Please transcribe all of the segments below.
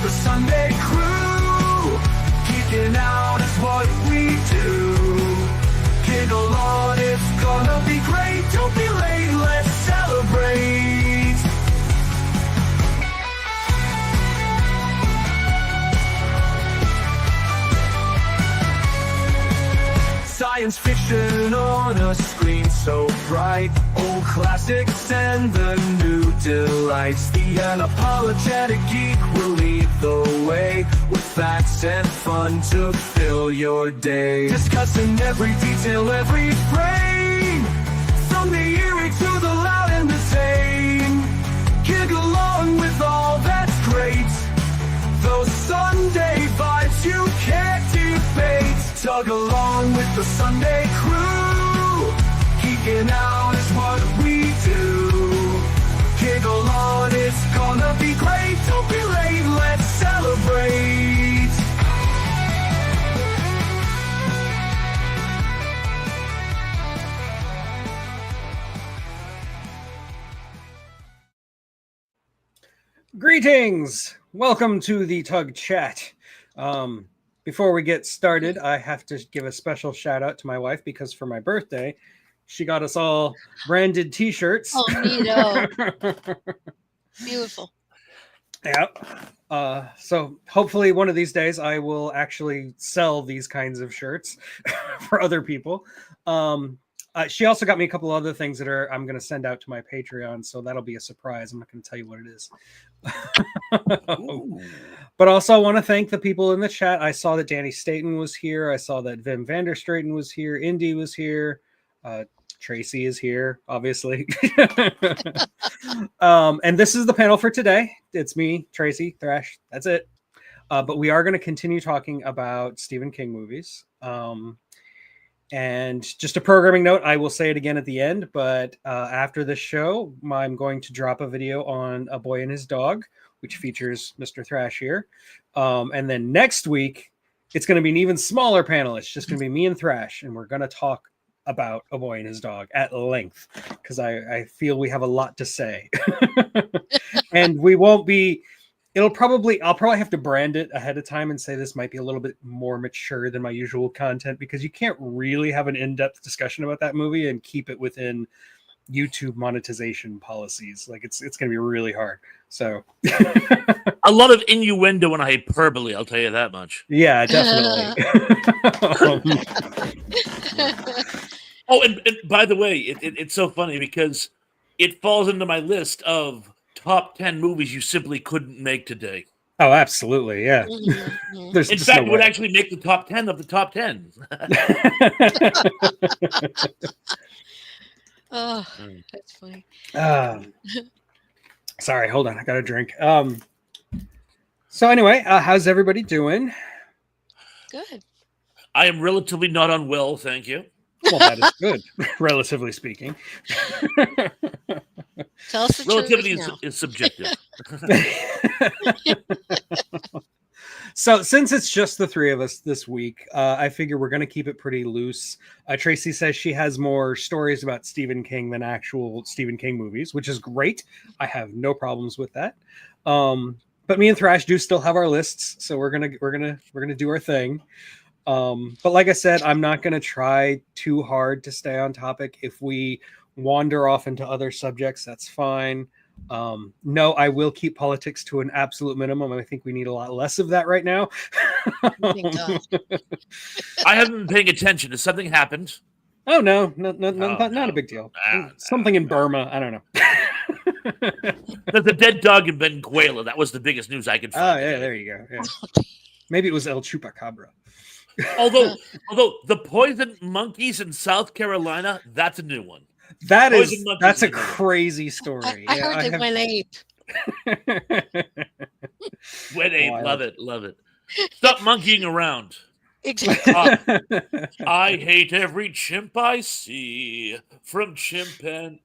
the Sunday crew. Geeking out is what we do. Giggle on, it's gonna be great. Don't be late, let's celebrate. Science fiction on a screen so bright. Old classics and the new delights. The unapologetic geek will lead the way, with facts and fun to fill your day. Discussing every detail, every frame, from the eerie to the loud and the same. Giggle along with all that's great. Those Sunday vibes you can't debate. Tug along with the Sunday crew. Geeking out is what we do. Giggle on, it's gonna be great. Don't be late, let's celebrate. Greetings! Welcome to the Tug Chat. Before we get started, I have to give a special shout out to my wife because for my birthday, she got us all branded t-shirts. Oh, neato. Beautiful. Yep. So hopefully one of these days I will actually sell these kinds of shirts for other people. She also got me a couple other things that I'm going to send out to my Patreon, so that'll be a surprise. I'm not going to tell you what it is. But also I want to thank the people in the chat. I saw that Danny Staten was here. I saw that Vim Vanderstraten was here. Indy was here. Tracy is here, obviously. And this is the panel for today. It's me, Tracy, Thrash. That's it. But we are going to continue talking about Stephen King movies. And just a programming note, I will say it again at the end, but after this show, I'm going to drop a video on A Boy and His Dog, which features Mr. Thrash here. And then next week, it's going to be an even smaller panel. It's just going to be me and Thrash, and we're going to talk about A Boy and His Dog at length, because I feel we have a lot to say. And we won't be... I'll probably have to brand it ahead of time and say this might be a little bit more mature than my usual content, because you can't really have an in-depth discussion about that movie and keep it within YouTube monetization policies. Like it's going to be really hard. So a lot of innuendo and hyperbole, I'll tell you that much. Yeah, definitely. Oh, and by the way, it's so funny because it falls into my list of top 10 movies you simply couldn't make today. Oh, absolutely, yeah. In fact, it would actually make the top 10 of the top 10. Oh, that's funny. Sorry, hold on. I got a drink. So anyway, how's everybody doing? Good. I am relatively not unwell, thank you. Well, that is good, relatively speaking. Tell us the Relativity truth is subjective. So since it's just the three of us this week, I figure we're going to keep it pretty loose. Tracy says she has more stories about Stephen King than actual Stephen King movies, which is great. I have no problems with that. But me and Thrash do still have our lists, so we're gonna do our thing. But like I said, I'm not going to try too hard to stay on topic. If we wander off into other subjects, that's fine. No, I will keep politics to an absolute minimum. I think we need a lot less of that right now. I haven't been paying attention. Has something happened? Oh, no, not a big deal. Something in Burma. I don't know. There's a dead dog in Venezuela. That was the biggest news I could find. Oh, yeah, there you go. Yeah. Maybe it was El Chupacabra. Although the poison monkeys in South Carolina, that's a new one. That's a crazy story. I heard they went ape. Went ape, love it. Stop monkeying around. Exactly. I hate every chimp I see, from chimpanzee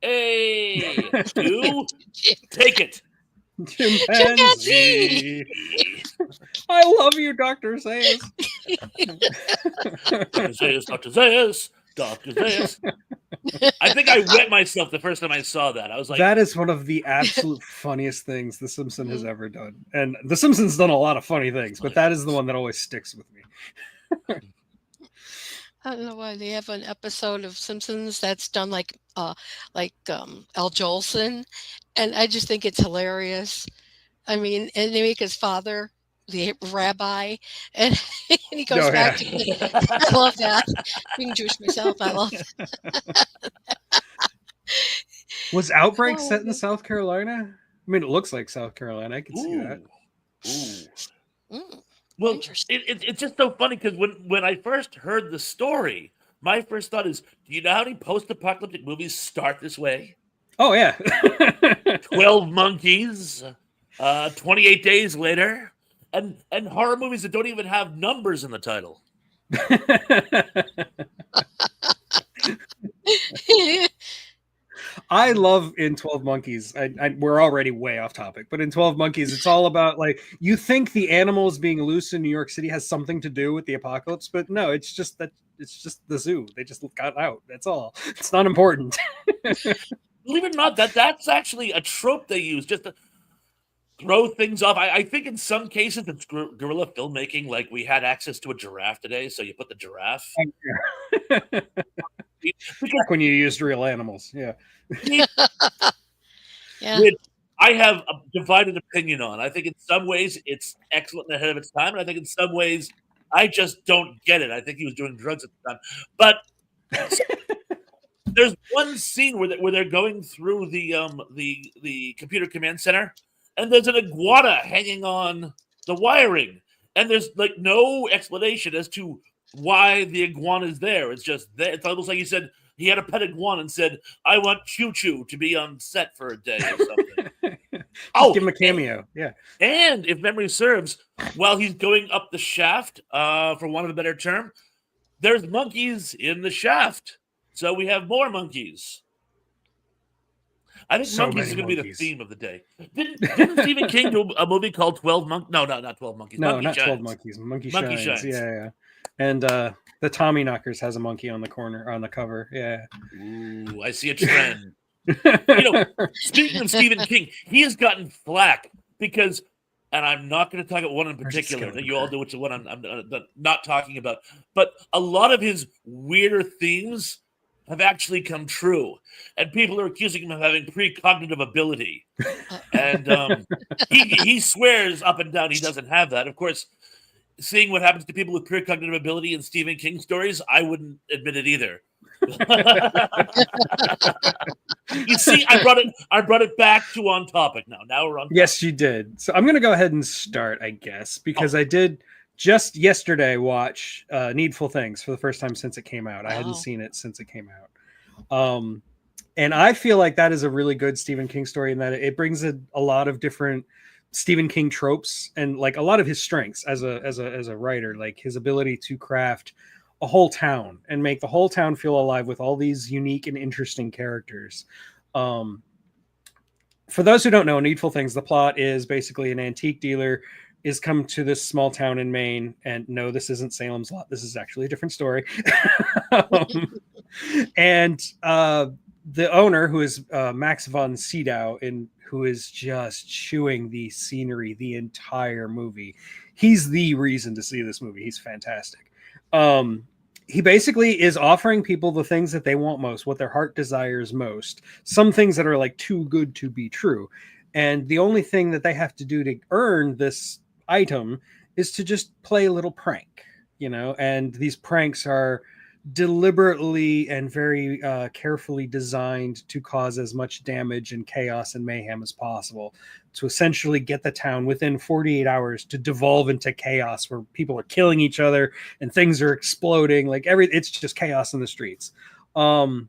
to take it. Chimpanzee. I love you, Dr. Zayas. Dr. Zayas. I think I wet myself the first time I saw that. I was like, that is one of the absolute funniest things The Simpsons has ever done. And The Simpsons done a lot of funny things, but that is the one that always sticks with me. I don't know why they have an episode of Simpsons that's done like Al Jolson, and I just think it's hilarious. I mean, and they make his father the rabbi, and, and he goes Oh, back yeah. to. I love that. Being Jewish myself, I love that. Was Outbreak Oh, set in yeah. South Carolina? I mean, it looks like South Carolina. I can see that. ooh. Mm, Well, interesting. it's just so funny because when I first heard the story, my first thought is, do you know how many post-apocalyptic movies start this way? Oh, yeah. 12 Monkeys, 28 Days Later, and horror movies that don't even have numbers in the title. I love in 12 Monkeys. We're already way off topic, but in 12 Monkeys, it's all about like you think the animals being loose in New York City has something to do with the apocalypse, but no, it's just the zoo. They just got out. That's all. It's not important. Believe it or not, that's actually a trope they use just to throw things off. I think in some cases it's guerrilla filmmaking. Like we had access to a giraffe today, so you put the giraffe. Back when you used real animals, yeah. Yeah. Which I have a divided opinion on. I think in some ways it's excellent and ahead of its time, and I think in some ways I just don't get it. I think he was doing drugs at the time. But there's one scene where they're going through the computer command center, and there's an iguana hanging on the wiring, and there's like no explanation as to why the iguana is there. It's just there. It's almost like he said he had a pet iguana and said, "I want Choo Choo to be on set for a day or something." Just give him a cameo. Yeah. And if memory serves, while he's going up the shaft, for want of a better term, there's monkeys in the shaft. So we have more monkeys. I think So monkeys is many going to be the monkeys. theme of the day. Didn't Stephen King do a movie called 12 Monkeys? No, not 12 Monkeys. No, Monkey not 12 Shines. Monkeys. Monkey Monkey Shines. Shines. Yeah. And the Tommy Knockers has a monkey on the corner on the cover. Yeah. Ooh, I see a trend. Speaking of Stephen King, he has gotten flack because, and I'm not going to talk about one in particular. You all know which one I'm not talking about. But a lot of his weirder themes have actually come true, and people are accusing him of having precognitive ability. And he swears up and down he doesn't have that. Of course, seeing what happens to people with precognitive ability in Stephen King stories, I wouldn't admit it either. You see, I brought it back to on topic now. Now we're on topic. Yes, you did. So I'm gonna go ahead and start, I guess, because I did just yesterday watch Needful Things for the first time since it came out. I hadn't seen it since it came out. And I feel like that is a really good Stephen King story in that it brings a lot of different Stephen King tropes and like a lot of his strengths as a writer, like his ability to craft a whole town and make the whole town feel alive with all these unique and interesting characters. For those who don't know, Needful Things, the plot is basically an antique dealer is come to this small town in Maine, and no, this isn't Salem's Lot. This is actually a different story. And the owner, who is Max von Sydow, who is just chewing the scenery the entire movie. He's the reason to see this movie. He's fantastic. He basically is offering people the things that they want most, what their heart desires most. Some things that are like too good to be true. And the only thing that they have to do to earn this item is to just play a little prank, and these pranks are deliberately and very carefully designed to cause as much damage and chaos and mayhem as possible, to essentially get the town within 48 hours to devolve into chaos where people are killing each other and things are exploding. Like it's just chaos in the streets. And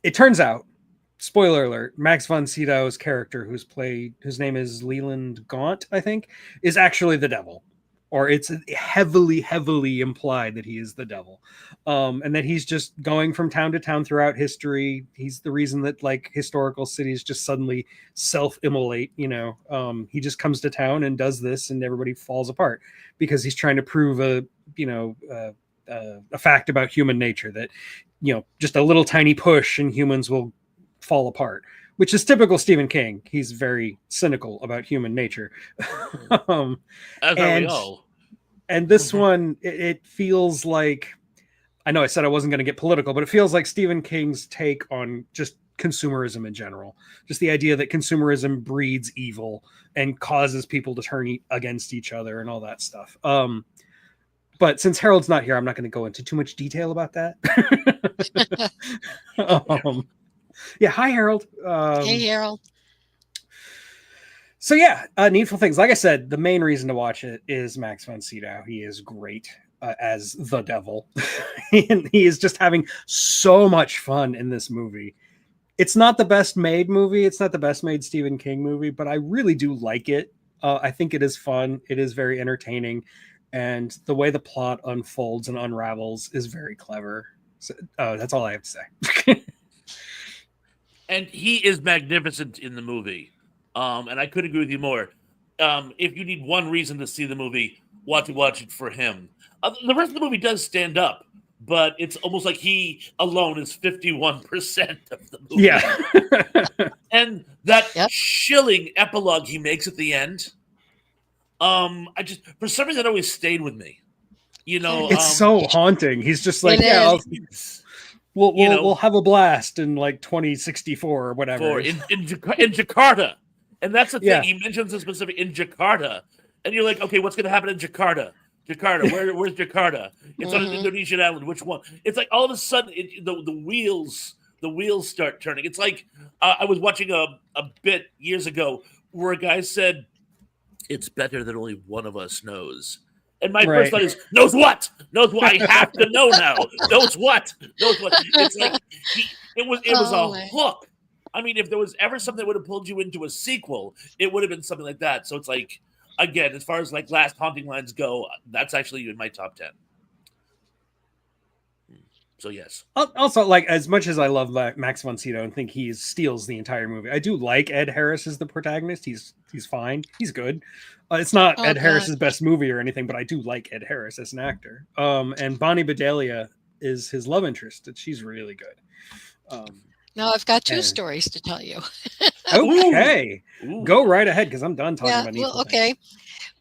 it turns out, spoiler alert, Max von Sydow's character, whose name is Leland Gaunt, I think, is actually the devil. Or it's heavily, heavily implied that he is the devil. And that he's just going from town to town throughout history. He's the reason that like historical cities just suddenly self-immolate, he just comes to town and does this and everybody falls apart because he's trying to prove a fact about human nature that, just a little tiny push and humans will fall apart, which is typical Stephen King. He's very cynical about human nature. As are we all. And this one, it feels like, I know I said I wasn't going to get political, but it feels like Stephen King's take on just consumerism in general. Just the idea that consumerism breeds evil and causes people to turn against each other and all that stuff. But since Harold's not here, I'm not going to go into too much detail about that. Yeah, hi, Harold. Hey, Harold. So yeah, Needful Things. Like I said, the main reason to watch it is Max von Sydow. He is great as the devil. And he is just having so much fun in this movie. It's not the best made movie. It's not the best made Stephen King movie, but I really do like it. I think it is fun. It is very entertaining. And the way the plot unfolds and unravels is very clever. So, that's all I have to say. And he is magnificent in the movie. And I couldn't agree with you more. If you need one reason to see the movie, watch it for him. The rest of the movie does stand up, but it's almost like he alone is 51% of the movie. Yeah. And that chilling epilogue he makes at the end, I just, for some reason, it always stayed with me. It's so haunting. He's just like, we'll have a blast in like 2064 or whatever. In Jakarta. And that's the thing. He mentions the specific in Jakarta. And you're like, okay, what's going to happen in Jakarta? Where's Jakarta? It's on an Indonesian island. Which one? It's like all of a sudden the wheels start turning. It's like I was watching a bit years ago where a guy said, it's better that only one of us knows. And my first thought is, knows what? Knows what? I have to know now. Knows what? Knows what? It's like it was a hook. I mean, if there was ever something that would have pulled you into a sequel, it would have been something like that. So it's like, again, as far as like last haunting lines go, that's actually in my top 10. So yes. Also, like, as much as I love Max von Sydow and think he steals the entire movie, I do like Ed Harris as the protagonist. He's fine. He's good. It's not Ed Harris's best movie or anything, but I do like Ed Harris as an actor. And Bonnie Bedelia is his love interest, and she's really good. Now I've got two stories to tell you. Okay. Ooh. Go right ahead, because I'm done talking about Needful Things.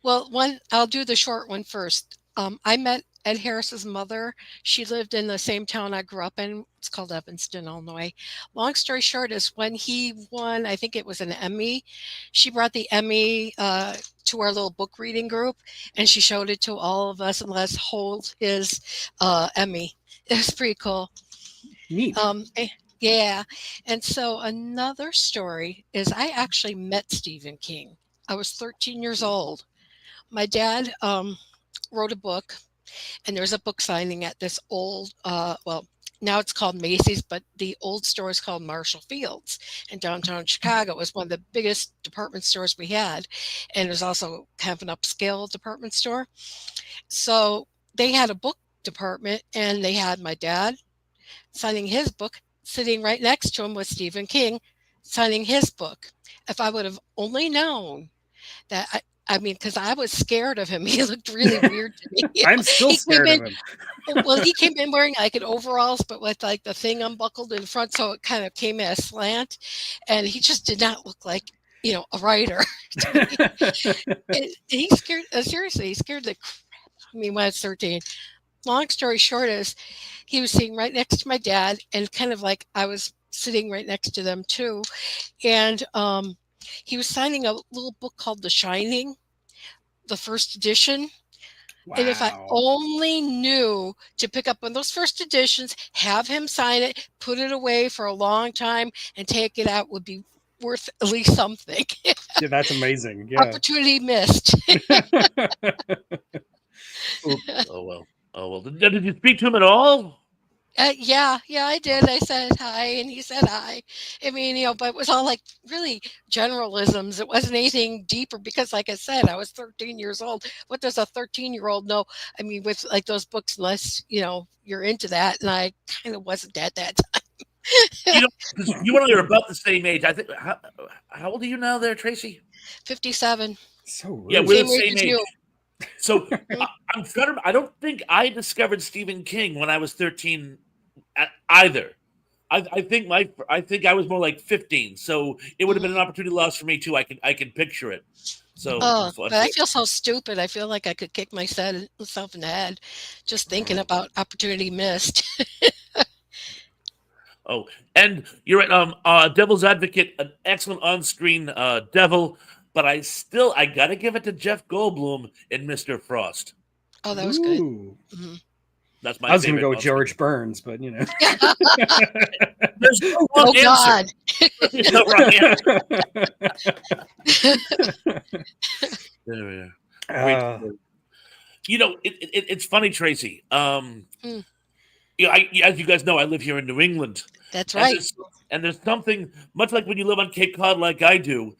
Well, I'll do the short one first. I met Ed Harris's mother. She lived in the same town I grew up in. It's called Evanston, Illinois. Long story short is when he won, I think it was an Emmy, she brought the Emmy to our little book reading group, and she showed it to all of us and let us hold his Emmy. It was pretty cool. Neat. Yeah. And so another story is I actually met Stephen King. I was 13 years old. My dad wrote a book, and there was a book signing at this old, now it's called Macy's, but the old store is called Marshall Field's in downtown Chicago. It was one of the biggest department stores we had. And it was also kind of an upscale department store. So they had a book department, and they had my dad signing his book. Sitting right next to him was Stephen King signing his book. If I would have only known that, I mean, because I was scared of him. He looked really weird to me. I'm still scared of him. Well, he came in wearing like an overalls, but with like the thing unbuckled in front, so it kind of came at a slant. And he just did not look like, a writer. He scared, seriously, he scared the crap out of me when I was 13. Long story short is he was sitting right next to my dad, and kind of like I was sitting right next to them too. And he was signing a little book called The Shining, the first edition. Wow. And if I only knew to pick up one of those first editions, have him sign it, put it away for a long time, and take it out, would be worth at least something. Yeah, that's amazing. Yeah. Opportunity missed. Oh well. Did you speak to him at all? Yeah, I did. I said hi, and he said hi. I mean, but it was all like really generalisms. It wasn't anything deeper because, like I said, I was 13 years old. What does a 13-year-old know? I mean, with like those books, unless you're into that, and I kind of wasn't at that time. Because you and I are about the same age. I think. How old are you now, there, Tracy? 57. So rude. Yeah, we're the same age. So I'm trying to. I don't think I discovered Stephen King when I was 13 either. I think I was more like 15, so it would have been an opportunity lost for me too. I can picture it. So Oh, but I feel so stupid. I feel like I could kick myself in the head just thinking about opportunity missed. oh, and you're right. Devil's Advocate, an excellent on-screen devil, but I gotta give it to Jeff Goldblum in Mr. Frost. Oh, that was good. Ooh. Mhm. That's I my was going to favorite go on-screen. George Burns, but you know. There's no wrong Oh God. answer. There's no wrong answer. There we are. Great Uh, story. You know, it's funny, Tracy. Mm, As you guys know, I live here in New England, that's and right. there's something much like when you live on Cape Cod, like I do.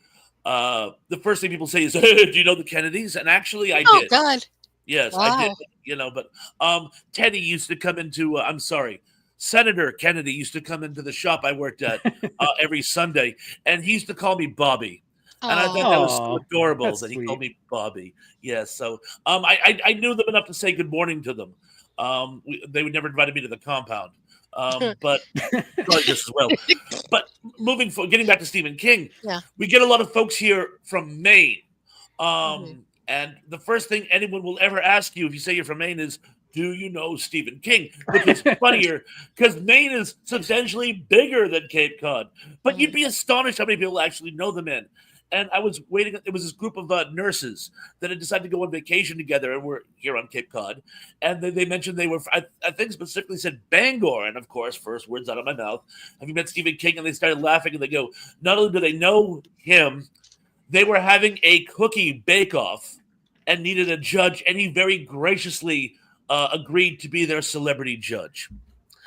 The first thing people say is, "Hey, do you know the Kennedys?" And actually, I Oh did. God. Yes, I did. Wow. But Teddy used to come into. I'm sorry, Senator Kennedy used to come into the shop I worked at every Sunday, and he used to call me Bobby. And I thought that was so Aw, adorable that's that he called sweet. me Bobby. Yes, so I knew them enough to say good morning to them. They would never invited me to the compound, but probably just as well. But getting back to Stephen King, Yeah. we get a lot of folks here from Maine. Mhm. And the first thing anyone will ever ask you if you say you're from Maine is, do you know Stephen King? Which is funnier because Maine is substantially bigger than Cape Cod. But you'd Mhm. be astonished how many people actually know the man. And I was waiting. It was this group of nurses that had decided to go on vacation together, and we're here on Cape Cod. And they mentioned they were, I think specifically said Bangor. And of course, first words out of my mouth, have you met Stephen King? And they started laughing, and they go, not only do they know him, they were having a cookie bake-off and needed a judge, and he very graciously agreed to be their celebrity judge.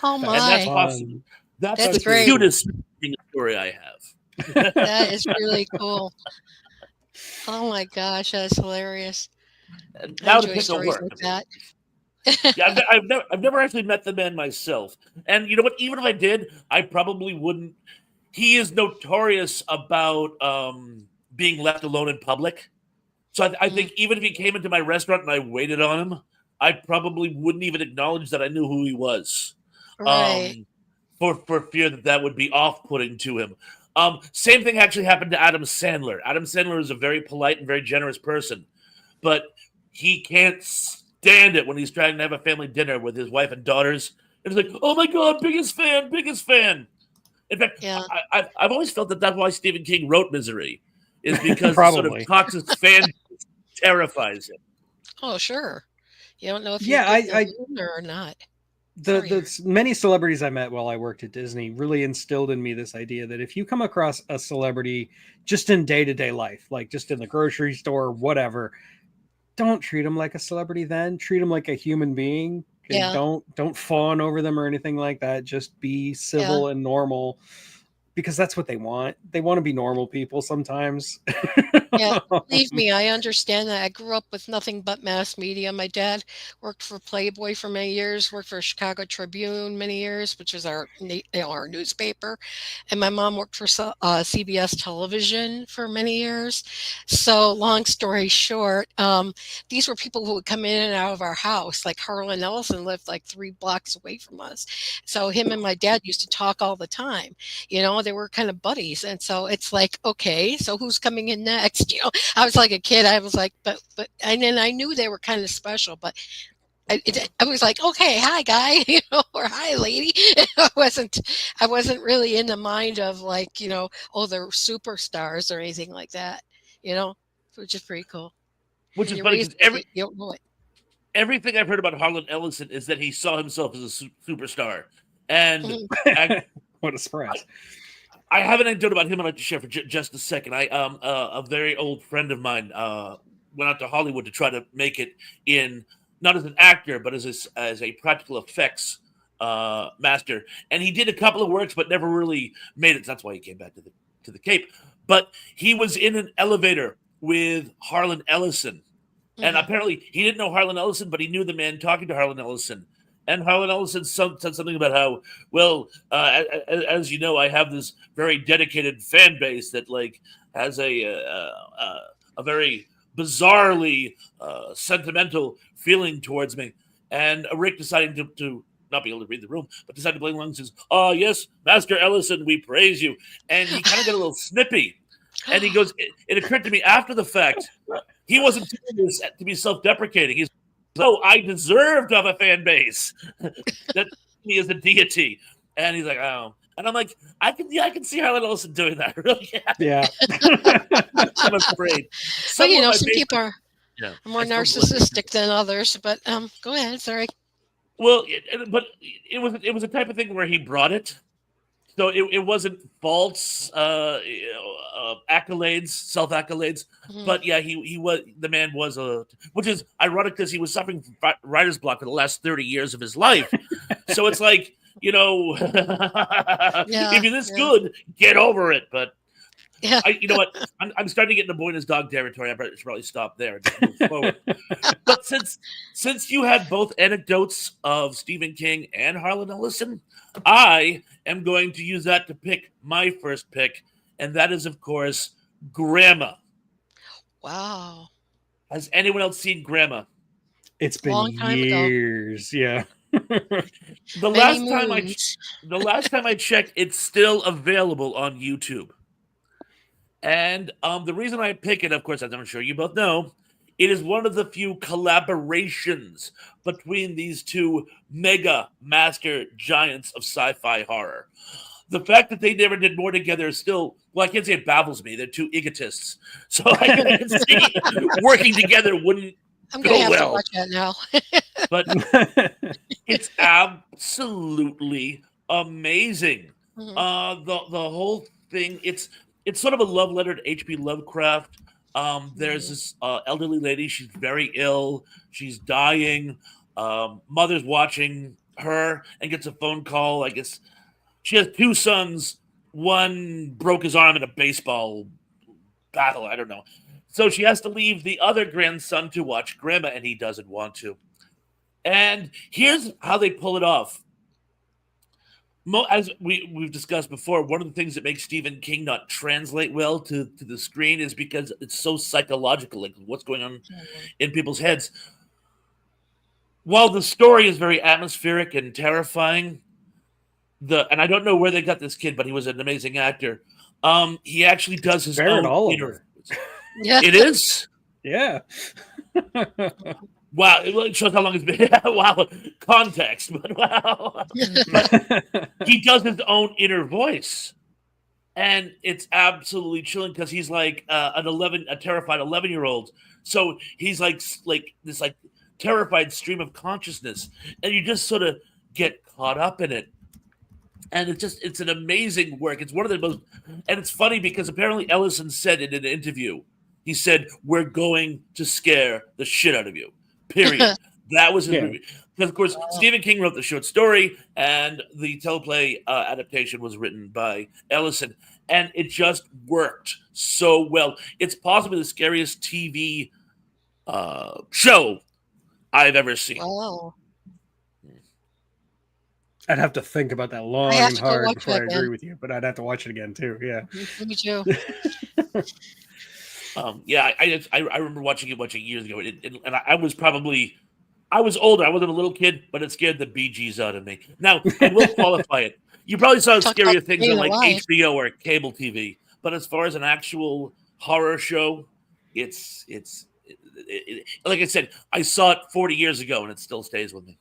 Oh And That's that's my. possible. fun. That's That's the That's really great. cool. cutest story I have. That is really cool. Oh my gosh, that's hilarious. And I now to enjoy pick a stories work. like that. Yeah, I've never actually met the man myself. And you know what? Even if I did, I probably wouldn't. He is notorious about being left alone in public. So I Mm, think even if he came into my restaurant and I waited on him, I probably wouldn't even acknowledge that I knew who he was, right. um, for fear that that would be off putting to him. Same thing actually happened to Adam Sandler. Adam Sandler is a very polite and very generous person, but he can't stand it when he's trying to have a family dinner with his wife and daughters. And it's like, oh my god, biggest fan, biggest fan. In fact, Yeah. I've always felt that that's why Stephen King wrote Misery, is because the sort of Probably. toxic fan terrifies him. Oh, sure. You don't know if you're Yeah, getting a loon or not. the Sorry, the Aaron. many celebrities I met while I worked at Disney really instilled in me this idea that if you come across a celebrity just in day-to-day life, like just in the grocery store or whatever, don't treat them like a celebrity then. Treat them like a human being and Yeah. don't fawn over them or anything like that. Just be Yeah. civil and normal because that's what they want. They want to be normal people sometimes. Yeah, believe me, I understand that. I grew up with nothing but mass media. My dad worked for Playboy for many years, worked for Chicago Tribune many years, which is our newspaper, and my mom worked for CBS television for many years. So, long story short, these were people who would come in and out of our house. Like Harlan Ellison lived like 3 blocks away from us, so him and my dad used to talk all the time. They were kind of buddies, and so it's like, okay, so who's coming in next? I was like a kid. I was like, and then I knew they were kind of special, but I was like, okay, hi guy, or hi lady. I wasn't really in the mind of like, oh, they're superstars or anything like that, which is pretty cool. Which When is you're funny raised because with it, you don't know it. everything I've heard about Harlan Ellison is that he saw himself as a superstar. And Mhm. What a surprise. I have an anecdote about him I'd like to share for just a second. A very old friend of mine went out to Hollywood to try to make it in, not as an actor, but as a practical effects master. And he did a couple of works, but never really made it. That's why he came back to the Cape. But he was in an elevator with Harlan Ellison. And Mhm. apparently he didn't know Harlan Ellison, but he knew the man talking to Harlan Ellison. And Harlan Ellison said something about how, well, as you know, I have this very dedicated fan base that like has a very bizarrely sentimental feeling towards me. And Rick deciding to not be able to read the room, but decided to play along and says, "Oh, yes, Master Ellison, we praise you." And he kind of got a little snippy. And he goes, it occurred to me after the fact, he wasn't doing this to be self deprecating. He's, "Oh, I deserved of a fan base that me as a deity." And he's like, "Oh." And I'm like, I can see Harlan Ellison doing that. Really? Yeah. I'm afraid. But Some of my some people favorite- are yeah, more I still believe narcissistic than others. But go ahead. Sorry. Well, but it was a type of thing where he brought it, so it wasn't false accolades, self accolades. Mhm. But yeah, he was the man was a, which is ironic because he was suffering from writer's block for the last 30 years of his life. So it's like, Yeah. if you're this Yeah. good, get over it. But Yeah. you know what? I'm starting to get in the boy and his dog territory. I should probably stop there and just move forward. But since you had both anecdotes of Stephen King and Harlan Ellison, I am going to use that to pick my first pick, and that is, of course, Grandma. Wow. Has anyone else seen Grandma? It's been Long time ago. years. Yeah. The Many last time moons. I checked, it's still available on YouTube. And the reason I pick it, of course, as I'm sure you both know, it is one of the few collaborations between these two mega master giants of sci-fi horror. The fact that they never did more together is still, well, I can't say it baffles me. They're two egotists. So I can see working together wouldn't I'm go gonna have to well. watch that now. But it's absolutely amazing. Mhm. The whole thing, it's sort of a love letter to H.P. Lovecraft. There's Mhm. this elderly lady. She's very ill. She's dying. Mother's watching her and gets a phone call. I guess she has two sons. One broke his arm in a baseball battle. I don't know. So she has to leave the other grandson to watch Grandma, and he doesn't want to. And here's how they pull it off. As we've discussed before, one of the things that makes Stephen King not translate well to the screen is because it's so psychological, like what's going on Mhm. in people's heads. While the story is very atmospheric and terrifying, and I don't know where they got this kid, but he was an amazing actor. He actually does his Barrett own Oliver. Yeah. It is. Yeah. Wow, it shows how long it's been. Wow, context, but wow. But he does his own inner voice, and it's absolutely chilling because he's like a terrified 11-year-old. So he's like this like terrified stream of consciousness, and you just sort of get caught up in it. And it's an amazing work. It's one of the most, and it's funny because apparently Ellison said in an interview, he said, "We're going to scare the shit out of you." Period. That was his Yeah. review. Because of course, Stephen King wrote the short story, and the teleplay adaptation was written by Ellison, and it just worked so well. It's possibly the scariest TV show I've ever seen. Wow. I'd have to think about that long have and to go hard watch before that I agree again. with you, but I'd have to watch it again too. Yeah. Me too. Yeah, I remember watching it years ago, and I was probably I was older. I wasn't a little kid, but it scared the BGs out of me. Now I will qualify it. You probably saw Talk about scarier things staying on like alive. HBO or cable TV, but as far as an actual horror show, like I said, I saw it 40 years ago, and it still stays with me.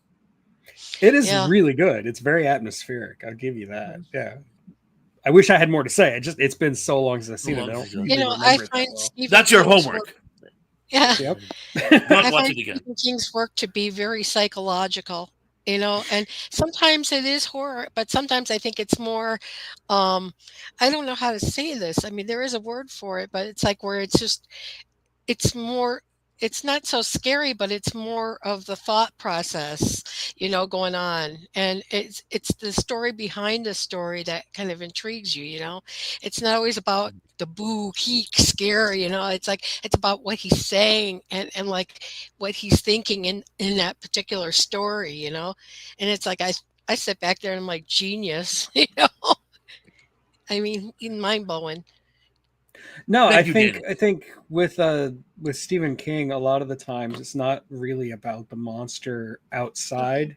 It is Yeah. really good. It's very atmospheric. I'll give you that. Yeah. I wish I had more to say. It's been so long since I've seen it. I long don't ago. really I remember it that find well. Stephen That's your King's homework. work. Yeah. Yep. Don't I watch find it again. Stephen King's work to be very psychological, and sometimes it is horror, but sometimes I think it's more, I don't know how to say this. I mean, there is a word for it, but it's like where it's more, it's not so scary, but it's more of the thought process, going on. And it's the story behind the story that kind of intrigues you. It's not always about the boo geek scare, it's like it's about what he's saying and like what he's thinking in that particular story. And it's like I sit back there and I'm like genius, I mean, mind blowing. No, Thank you, Daniel. I think with Stephen King, a lot of the times it's not really about the monster outside.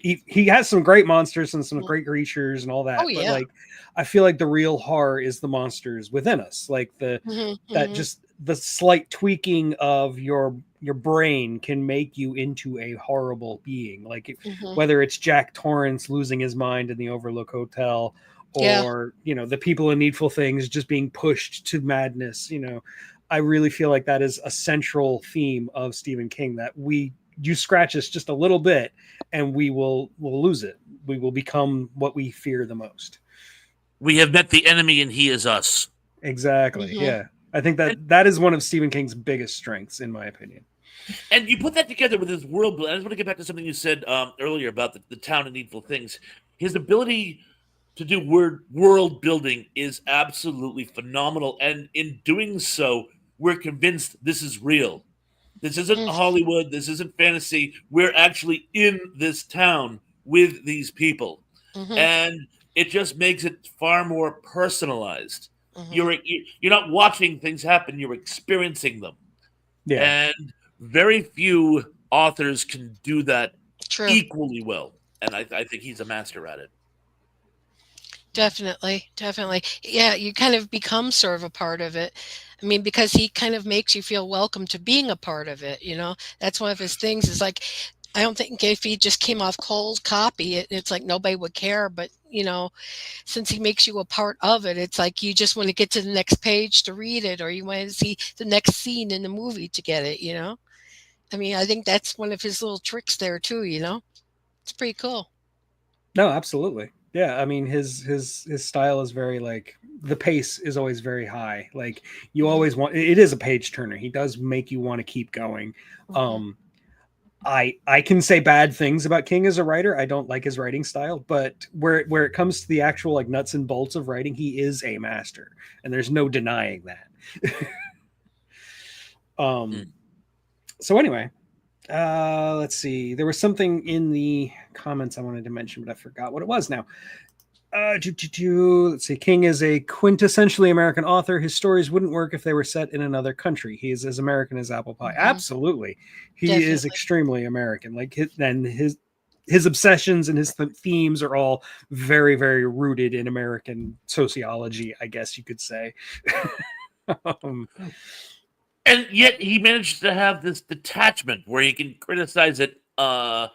He has some great monsters and some great creatures and all that, Oh but yeah. like I feel like the real horror is the monsters within us, like that just the slight tweaking of your brain can make you into a horrible being, like whether it's Jack Torrance losing his mind in the Overlook Hotel, Yeah. or the people in Needful Things just being pushed to madness. I really feel like that is a central theme of Stephen King, that you scratch us just a little bit and we'll lose it. We will become what we fear the most. We have met the enemy and he is us. Exactly. Yeah. I think that is one of Stephen King's biggest strengths, in my opinion. And you put that together with his world building. I just want to get back to something you said earlier about the town and Needful Things. His ability to do world building is absolutely phenomenal. And in doing so, we're convinced this is real. This isn't Hollywood. This isn't fantasy. We're actually in this town with these people. And it just makes it far more personalized. You're not watching things happen. You're experiencing them. Yeah. And very few authors can do that True. equally well. And I think he's a master at it. Definitely. Yeah, you kind of become sort of a part of it. I mean, because he kind of makes you feel welcome to being a part of it. That's one of his things. Is like, I don't think if he just came off cold copy, it's like nobody would care. But since he makes you a part of it, it's like you just want to get to the next page to read it, or you want to see the next scene in the movie to get it. I mean, I think that's one of his little tricks there too. It's pretty cool. No, absolutely. Yeah, I mean his style is very, like, the pace is always very high. Like, you always want, it is a page turner. He does make you want to keep going. I can say bad things about King as a writer. I don't like his writing style, but where it comes to the actual, like, nuts and bolts of writing, he is a master, and there's no denying that. So anyway, let's see. There was something in the comments I wanted to mention, but I forgot what it was now. Let's see. King is a quintessentially American author. His stories wouldn't work if they were set in another country. He is as American as apple pie. Absolutely. He is extremely American. Like, his obsessions and his themes are all very, very rooted in American sociology, I guess you could say. And yet he managed to have this detachment where he can criticize it clinically.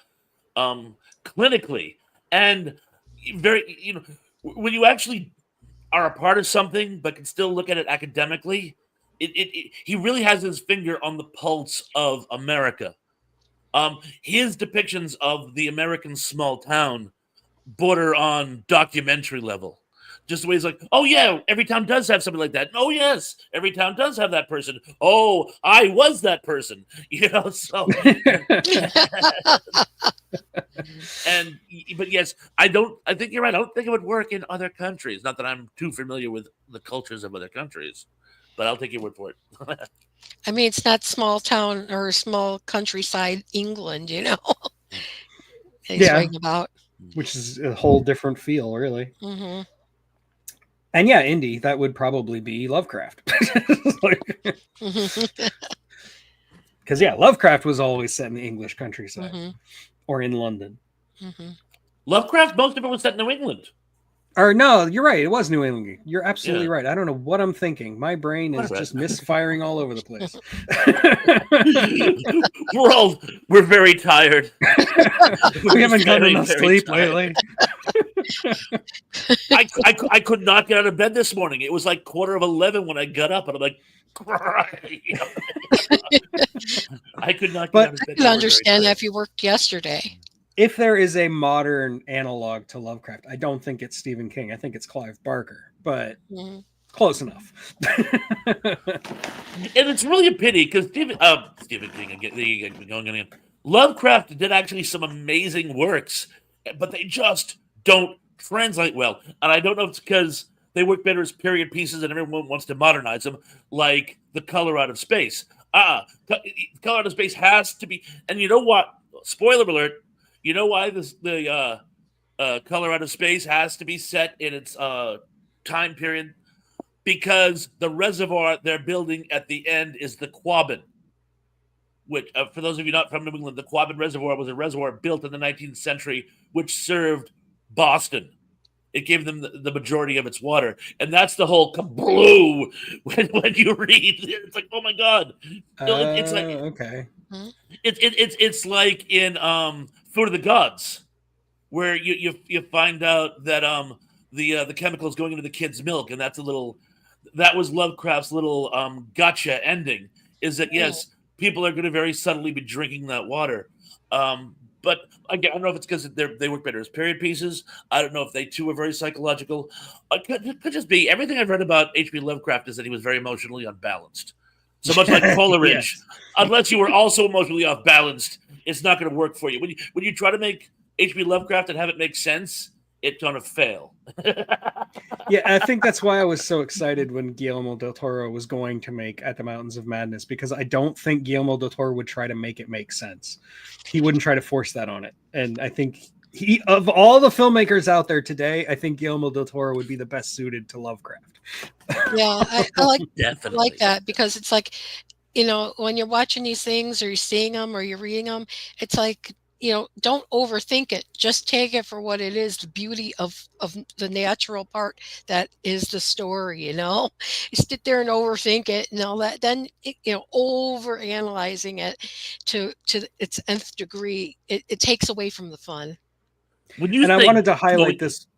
And very, when you actually are a part of something but can still look at it academically, he really has his finger on the pulse of America. His depictions of the American small town border on documentary level. Just the way he's like, oh yeah, every town does have something like that. Oh yes, every town does have that person. Oh, I was that person. So but yes, I think you're right. I don't think it would work in other countries. Not that I'm too familiar with the cultures of other countries, but I'll take your word for it. I mean, it's not small town or small countryside England, he's writing about. Which is a whole different feel, really. And yeah, Indy, that would probably be Lovecraft. Because Lovecraft was always set in the English countryside or in London. Lovecraft, most of it was set in New England. Or no, you're right. It was New England. You're absolutely right. I don't know what I'm thinking. My brain is just misfiring all over the place. We're very tired. We haven't gotten enough sleep lately. I could not get out of bed this morning. It was like 11:15 when I got up, and I'm like, I could not get out of bed. I can understand that if you worked yesterday. If there is a modern analog to Lovecraft, I don't think it's Stephen King. I think it's Clive Barker, but close enough. And it's really a pity because Stephen King, Lovecraft did actually some amazing works, but they just don't translate well. And I don't know if it's because they work better as period pieces and everyone wants to modernize them, like The Color Out of Space. Color Out of Space has to be, and you know what? Spoiler alert. You know why the Color Out of Space has to be set in its time period because the reservoir they're building at the end is the Quabbin, which, for those of you not from New England, the Quabbin Reservoir was a reservoir built in the 19th century, which served Boston. It gave them the majority of its water, and that's the whole kabloo when you read. It's like, oh my god, it's like okay. it's like in Food of the Gods, where you find out that the chemicals going into the kid's milk, and that was Lovecraft's little gotcha ending. Is that yes, people are going to very subtly be drinking that water. But again, I don't know if it's because they work better as period pieces. I don't know if they too are very psychological. It could just be everything I've read about H.P. Lovecraft is that he was very emotionally unbalanced. So much like Coleridge, Yes. Unless you were also emotionally off balanced, it's not going to work for you. When you try to make H.P. Lovecraft and have it make sense, it's going to fail. Yeah, I think that's why I was so excited when Guillermo del Toro was going to make At the Mountains of Madness, because I don't think Guillermo del Toro would try to make it make sense. He wouldn't try to force that on it. And I think of all the filmmakers out there today, I think Guillermo del Toro would be the best suited to Lovecraft. Yeah, I like Definitely. that, because it's like, when you're watching these things or you're seeing them or you're reading them, it's like, don't overthink it. Just take it for what it is, the beauty of the natural part that is the story, You sit there and overthink it and all that, then, over analyzing it to its nth degree, it takes away from the fun. I wanted to highlight this.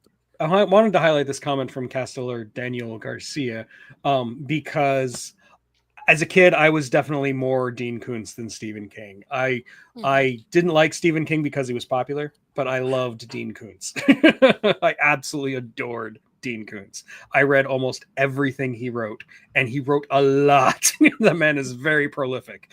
I wanted to highlight this comment from Castellar Daniel Garcia, because as a kid, I was definitely more Dean Koontz than Stephen King. I didn't like Stephen King because he was popular, but I loved Dean Koontz. I absolutely adored Dean Koontz. I read almost everything he wrote, and he wrote a lot. The man is very prolific.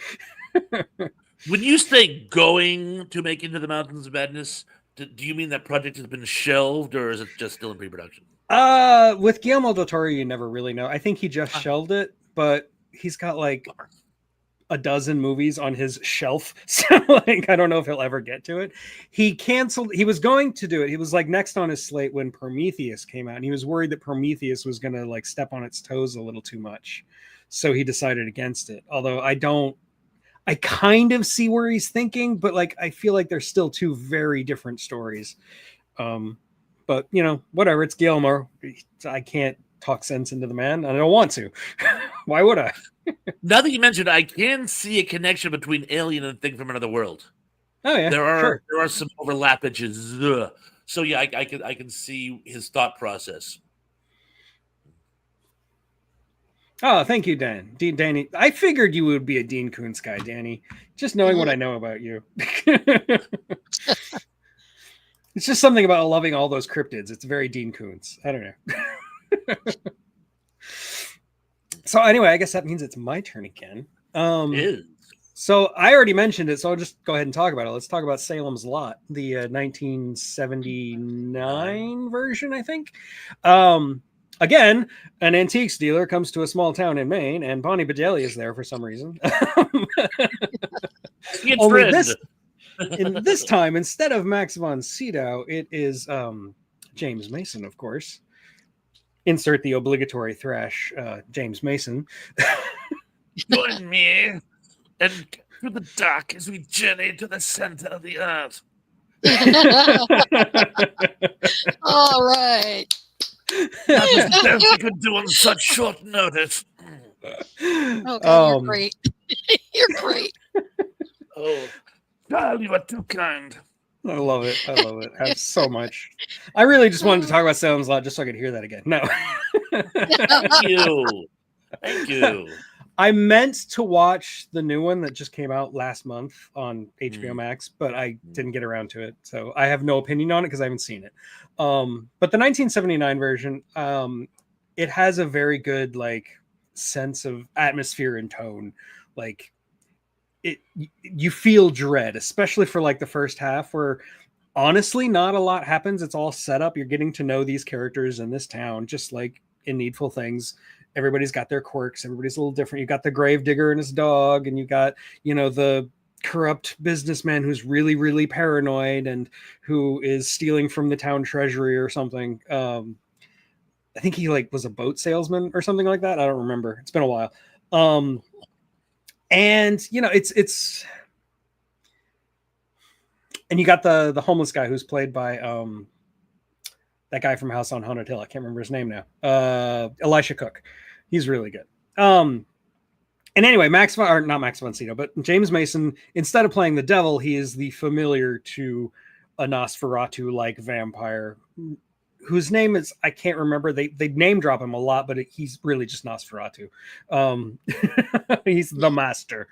When you say going to make Into the Mountains of Madness, do you mean that project has been shelved, or is it just still in pre-production? With Guillermo del Toro, you never really know. I think he just shelved it, but he's got like a dozen movies on his shelf. So I don't know if he'll ever get to it. He was going to do it. He was like next on his slate when Prometheus came out, and he was worried that Prometheus was going to like step on its toes a little too much. So he decided against it. Although I kind of see where he's thinking, but like, I feel like they're still two very different stories. But whatever, it's Guillermo. I can't talk sense into the man, and I don't want to. Why would I? Now that you mentioned, I can see a connection between Alien and Thing from Another World. Oh yeah, there are sure. there are some overlappages. Ugh. So yeah, I can see his thought process. Oh, thank you, Danny. I figured you would be a Dean Koontz guy, Danny. Just knowing what I know about you. It's just something about loving all those cryptids. It's very Dean Koontz. I don't know. So anyway, I guess that means it's my turn again. So I already mentioned it, so I'll just go ahead and talk about it. Let's talk about Salem's Lot, the 1979 version, I think. Again, an antiques dealer comes to a small town in Maine, and Bonnie Bedelia is there for some reason. Only this time, instead of Max von Sydow, it is James Mason, of course. Insert the obligatory thrash, James Mason. Join me and through the dark as we journey to the center of the earth. All right. That was the best we could do on such short notice. Oh, God, you're great. You're great. Oh, child, you are too kind. I love it. I love it. I have so much. I really just wanted to talk about Salem's Lot just so I could hear that again. No. Thank you. Thank you. I meant to watch the new one that just came out last month on HBO Max, but I didn't get around to it. So I have no opinion on it because I haven't seen it. But the 1979 version, it has a very good like sense of atmosphere and tone. Like you feel dread, especially for like the first half, where honestly not a lot happens. It's all set up. You're getting to know these characters in this town, just like in Needful Things. Everybody's got their quirks. Everybody's a little different. You got the gravedigger and his dog, and you got, the corrupt businessman who's really, really paranoid and who is stealing from the town treasury or something. I think he like was a boat salesman or something like that. I don't remember. It's been a while. And you know, it's and you got the homeless guy who's played by that guy from House on Haunted Hill. I can't remember his name now. Elisha Cook. He's really good. And anyway, not Max von Sydow, but James Mason, instead of playing the devil, he is the familiar to a Nosferatu-like vampire whose name is, I can't remember. They name drop him a lot, but he's really just Nosferatu. He's the master.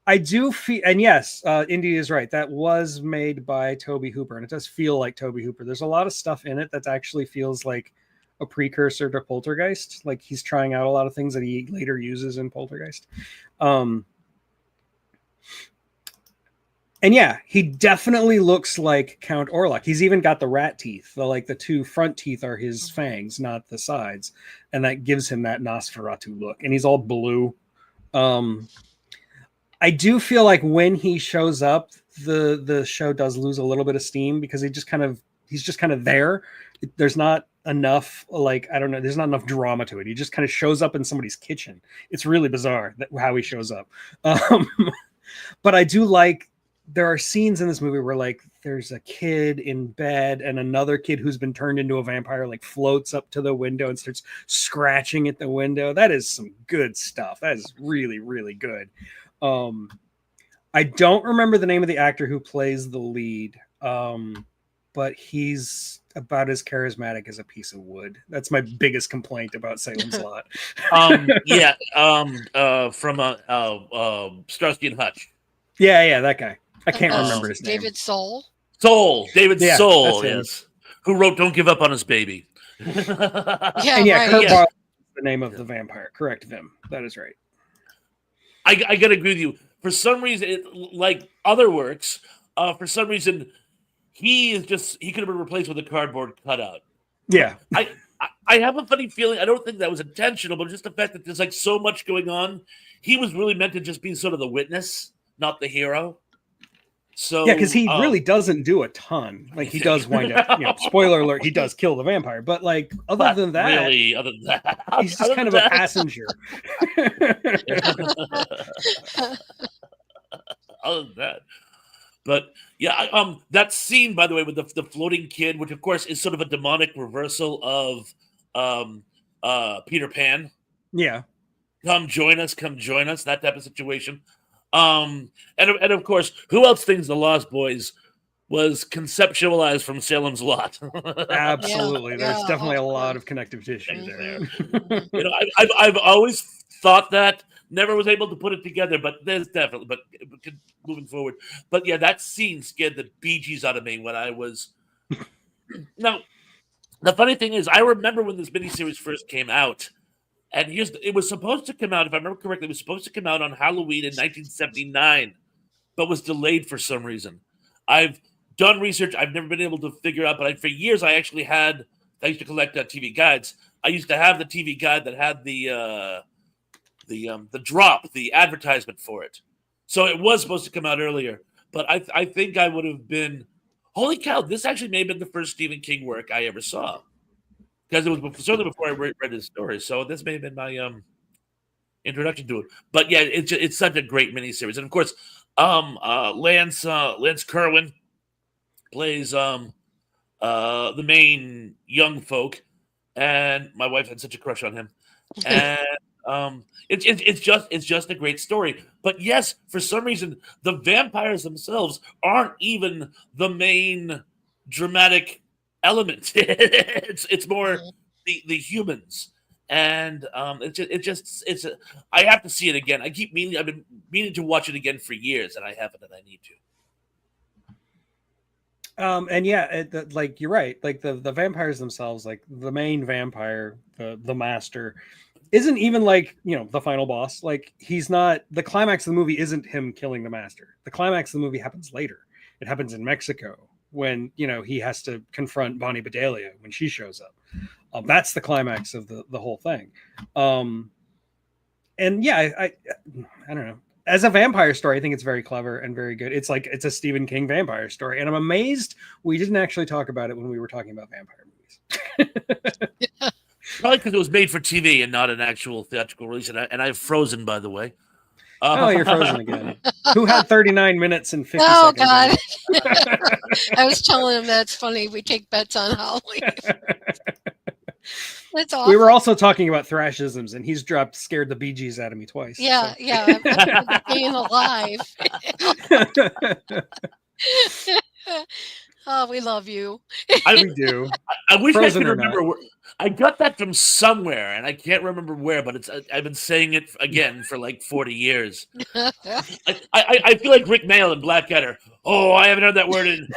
I do feel, and yes, Indy is right. That was made by Tobe Hooper, and it does feel like Tobe Hooper. There's a lot of stuff in it that actually feels like a precursor to Poltergeist. Like he's trying out a lot of things that he later uses in Poltergeist. And yeah, he definitely looks like Count Orlok. He's even got the rat teeth. The two front teeth are his fangs, not the sides. And that gives him that Nosferatu look. And he's all blue. I do feel like when he shows up, the show does lose a little bit of steam because he's just kind of there. There's not enough, there's not enough drama to it. He just kind of shows up in somebody's kitchen. It's really bizarre how he shows up. But I do like, there are scenes in this movie where like there's a kid in bed and another kid who's been turned into a vampire like floats up to the window and starts scratching at the window. That is some good stuff. That is really, really good. I don't remember the name of the actor who plays the lead, but he's about as charismatic as a piece of wood. That's my biggest complaint about Salem's Lot. From Starsky and Hutch. Yeah, that guy. I can't remember his name. David Soul. David Soul, yes. Who wrote "Don't Give Up on Us, Baby." Kurt Right. Barlow is the name of the vampire. Correct, Vim. That is right. I gotta agree with you. For some reason, like other works, for some reason, he could have been replaced with a cardboard cutout. Yeah. I have a funny feeling. I don't think that was intentional, but just the fact that there's like so much going on, he was really meant to just be sort of the witness, not the hero. So yeah, because he really doesn't do a ton. Like he does wind up, spoiler alert, he does kill the vampire. But like other than that, he's just kind of a passenger. Other than that. But yeah, that scene, by the way, with the floating kid, which of course is sort of a demonic reversal of Peter Pan. Yeah. Come join us, that type of situation. And of course, who else thinks The Lost Boys was conceptualized from Salem's Lot? Absolutely. There's definitely a lot of connective tissue there. I've always thought that, never was able to put it together, but there's definitely, but moving forward. But yeah, that scene scared the Bee Gees out of me when I was. Now, the funny thing is, I remember when this miniseries first came out. And it was supposed to come out, if I remember correctly, it was supposed to come out on Halloween in 1979, but was delayed for some reason. I've done research. I've never been able to figure out, but for years I actually had, I used to collect TV guides. I used to have the TV guide that had the drop, the advertisement for it. So it was supposed to come out earlier, but I think I would have been, holy cow, this actually may have been the first Stephen King work I ever saw. Because it was certainly before I read his story, so this may have been my introduction to it. But yeah, it's such a great miniseries, and of course, Lance Kerwin plays the main young folk, and my wife had such a crush on him, and it's just a great story. But yes, for some reason, the vampires themselves aren't even the main dramatic element. It's more the humans, and it's I have to see it again. I've been meaning to watch it again for years, and I haven't, and I need to. And yeah, like you're right. Like the vampires themselves, like the main vampire, the master, isn't even like the final boss. Like he's not. The climax of the movie isn't him killing the master. The climax of the movie happens later. It happens in Mexico, when he has to confront Bonnie Bedelia when she shows up. That's the climax of the whole thing. And yeah, I don't know. As a vampire story, I think it's very clever and very good. It's a Stephen King vampire story, and I'm amazed we didn't actually talk about it when we were talking about vampire movies. Probably because it was made for TV and not an actual theatrical release. And I've frozen, by the way. Oh, you're frozen again. Who had 39 minutes and 50 Oh seconds? God! I was telling him that's funny. We take bets on Halloween. That's awful. We were also talking about Thrashisms, and he's scared the Bee Gees out of me twice. Yeah, so. yeah. I'm being alive. Oh, we love you. We do. I wish Frozen I could or not. remember where. I got that from somewhere, and I can't remember where. But I've been saying it again for like 40 years. I feel like Rick Mail and Blackadder. Oh, I haven't heard that word in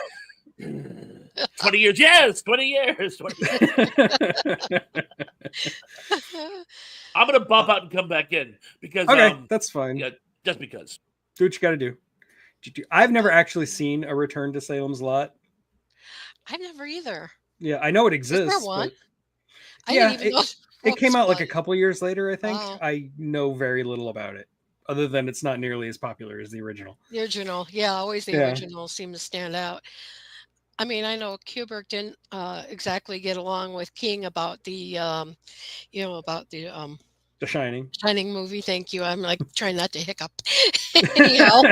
20 years. Yes, 20 years. 20 years. I'm gonna bump out and come back in because Okay, that's fine. Yeah, just because. Do what you got to do. I've never actually seen a Return to Salem's Lot. I've never either. Yeah, I know it Is there exists. one? But I yeah, didn't even know it came out like a one. couple years later, I think. Wow. I know very little about it, other than it's not nearly as popular as the original. The original, yeah, always the Yeah. original seemed to stand out. I mean, I know Kubrick didn't exactly get along with King about the, about the The Shining. Shining movie. Thank you. I'm like trying not to hiccup. Anyhow,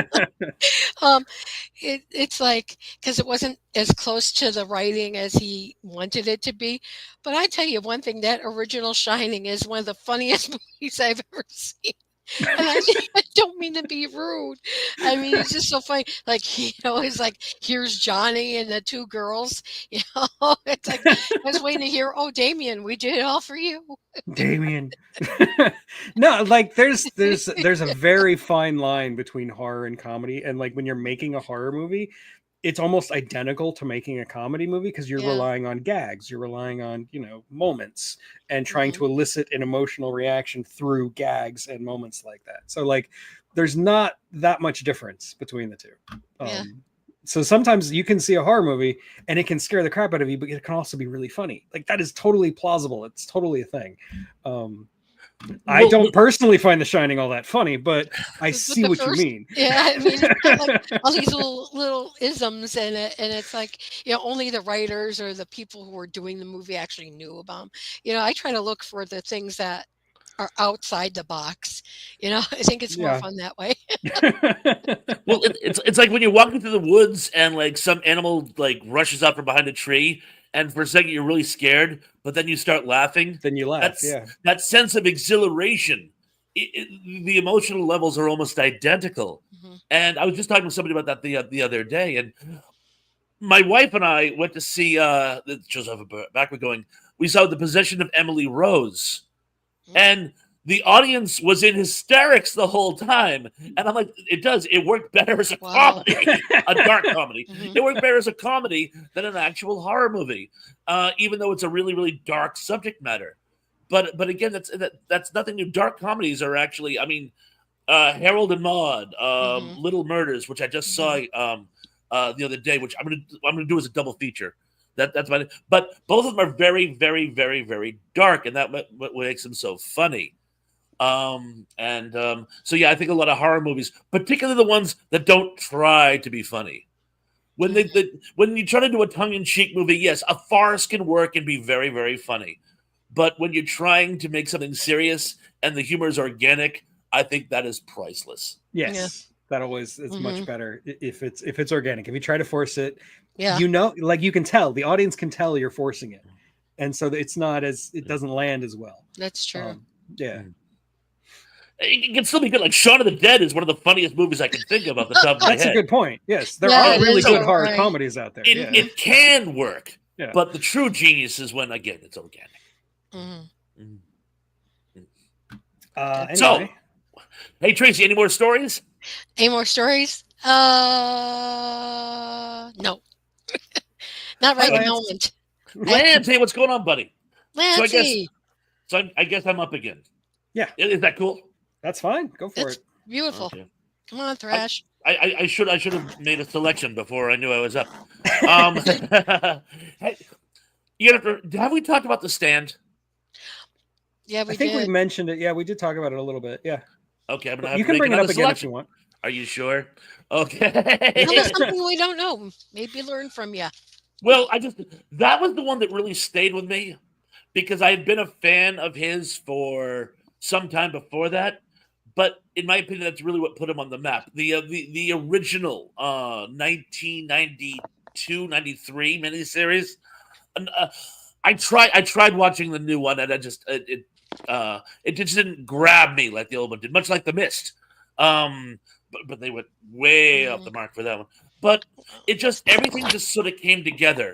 it's like because it wasn't as close to the writing as he wanted it to be. But I tell you one thing: that original Shining is one of the funniest movies I've ever seen. And I don't mean to be rude. I mean, it's just so funny. Like, it's like, here's Johnny and the two girls. It's like, I was waiting to hear, oh, Damien, we did it all for you. Damien. No, like there's a very fine line between horror and comedy. And like when you're making a horror movie, it's almost identical to making a comedy movie because you're relying on gags, you're relying on, moments and trying to elicit an emotional reaction through gags and moments like that. So like there's not that much difference between the two. So sometimes you can see a horror movie and it can scare the crap out of you, but it can also be really funny. Like that is totally plausible. It's totally a thing. I don't personally find The Shining all that funny, but I see what you mean. Yeah, I mean, it's got like all these little isms in it, and it's like only the writers or the people who were doing the movie actually knew about them. I try to look for the things that are outside the box. I think it's more fun that way. Well, it's like when you're walking through the woods and like some animal like rushes up from behind a tree. And for a second, you're really scared, but then you start laughing. Then you laugh, That sense of exhilaration, the emotional levels are almost identical. And I was just talking to somebody about that the other day. And my wife and I went to see, it shows off a backward going, we saw The Possession of Emily Rose. And the audience was in hysterics the whole time. And I'm like, it worked better as a comedy, a dark comedy. It worked better as a comedy than an actual horror movie, even though it's a really, really dark subject matter. But again, that's nothing new. Dark comedies are actually, I mean, Harold and Maude, Little Murders, which I just saw the other day, which I'm gonna do as a double feature. That's about it. But both of them are very, very, very, very dark, and that what makes them so funny. So yeah, I think a lot of horror movies, particularly the ones that don't try to be funny, when when you try to do a tongue-in-cheek movie, yes, a farce can work and be very, very funny. But when you're trying to make something serious and the humor is organic, I think that is priceless. Yes, that always is much better if it's organic. If you try to force it, like you can tell, the audience can tell you're forcing it, and so it doesn't land as well. That's true. It can still be good. Like Shaun of the Dead is one of the funniest movies I can think of off the top of my head. That's a good point. Yes, there are really good horror comedies out there. It can work, but the true genius is when, again, it's organic. Anyway. So, hey, Tracy, any more stories? Any more stories? No. Not right at the moment. Lance, hey, what's going on, buddy? Lancey. So I guess I'm up again. Yeah. Is that cool? That's fine. Go for it. Beautiful. Okay. Come on, Thrash. I should have made a selection before I knew I was up. Hey, have we talked about The Stand? Yeah, I think we mentioned it. Yeah, we did talk about it a little bit. Yeah. Okay, I'm gonna have you to can make bring it up selection. again if you want. Are you sure? Okay. Tell us something we don't know. Maybe learn from you. Well, that was the one that really stayed with me because I had been a fan of his for some time before that. But in my opinion, that's really what put him on the map. The original 1992, 93 miniseries. And, I tried watching the new one, and it just didn't grab me like the old one did, much like The Mist. But they went way off the mark for that one. But everything just sort of came together.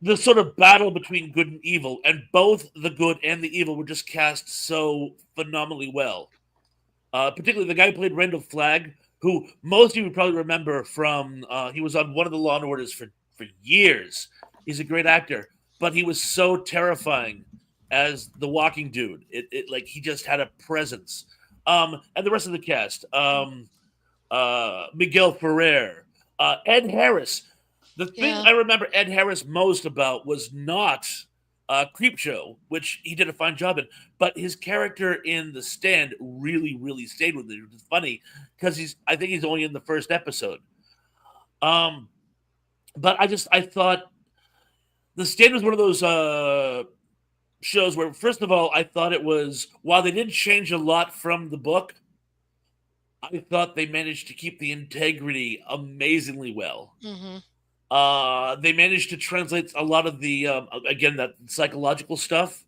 The sort of battle between good and evil, and both the good and the evil were just cast so phenomenally well. Particularly the guy who played Randall Flagg, who most of you would probably remember from he was on one of the Law and Orders for years. He's a great actor, but he was so terrifying as the walking dude. It like he just had a presence. And the rest of the cast, Miguel Ferrer, Ed Harris. The thing I remember Ed Harris most about was not Creepshow, which he did a fine job in, but his character in The Stand really, really stayed with me. It's funny because I think he's only in the first episode. But I thought The Stand was one of those shows where, first of all, I thought it was, while they didn't change a lot from the book, I thought they managed to keep the integrity amazingly well. They managed to translate a lot of the again, that psychological stuff.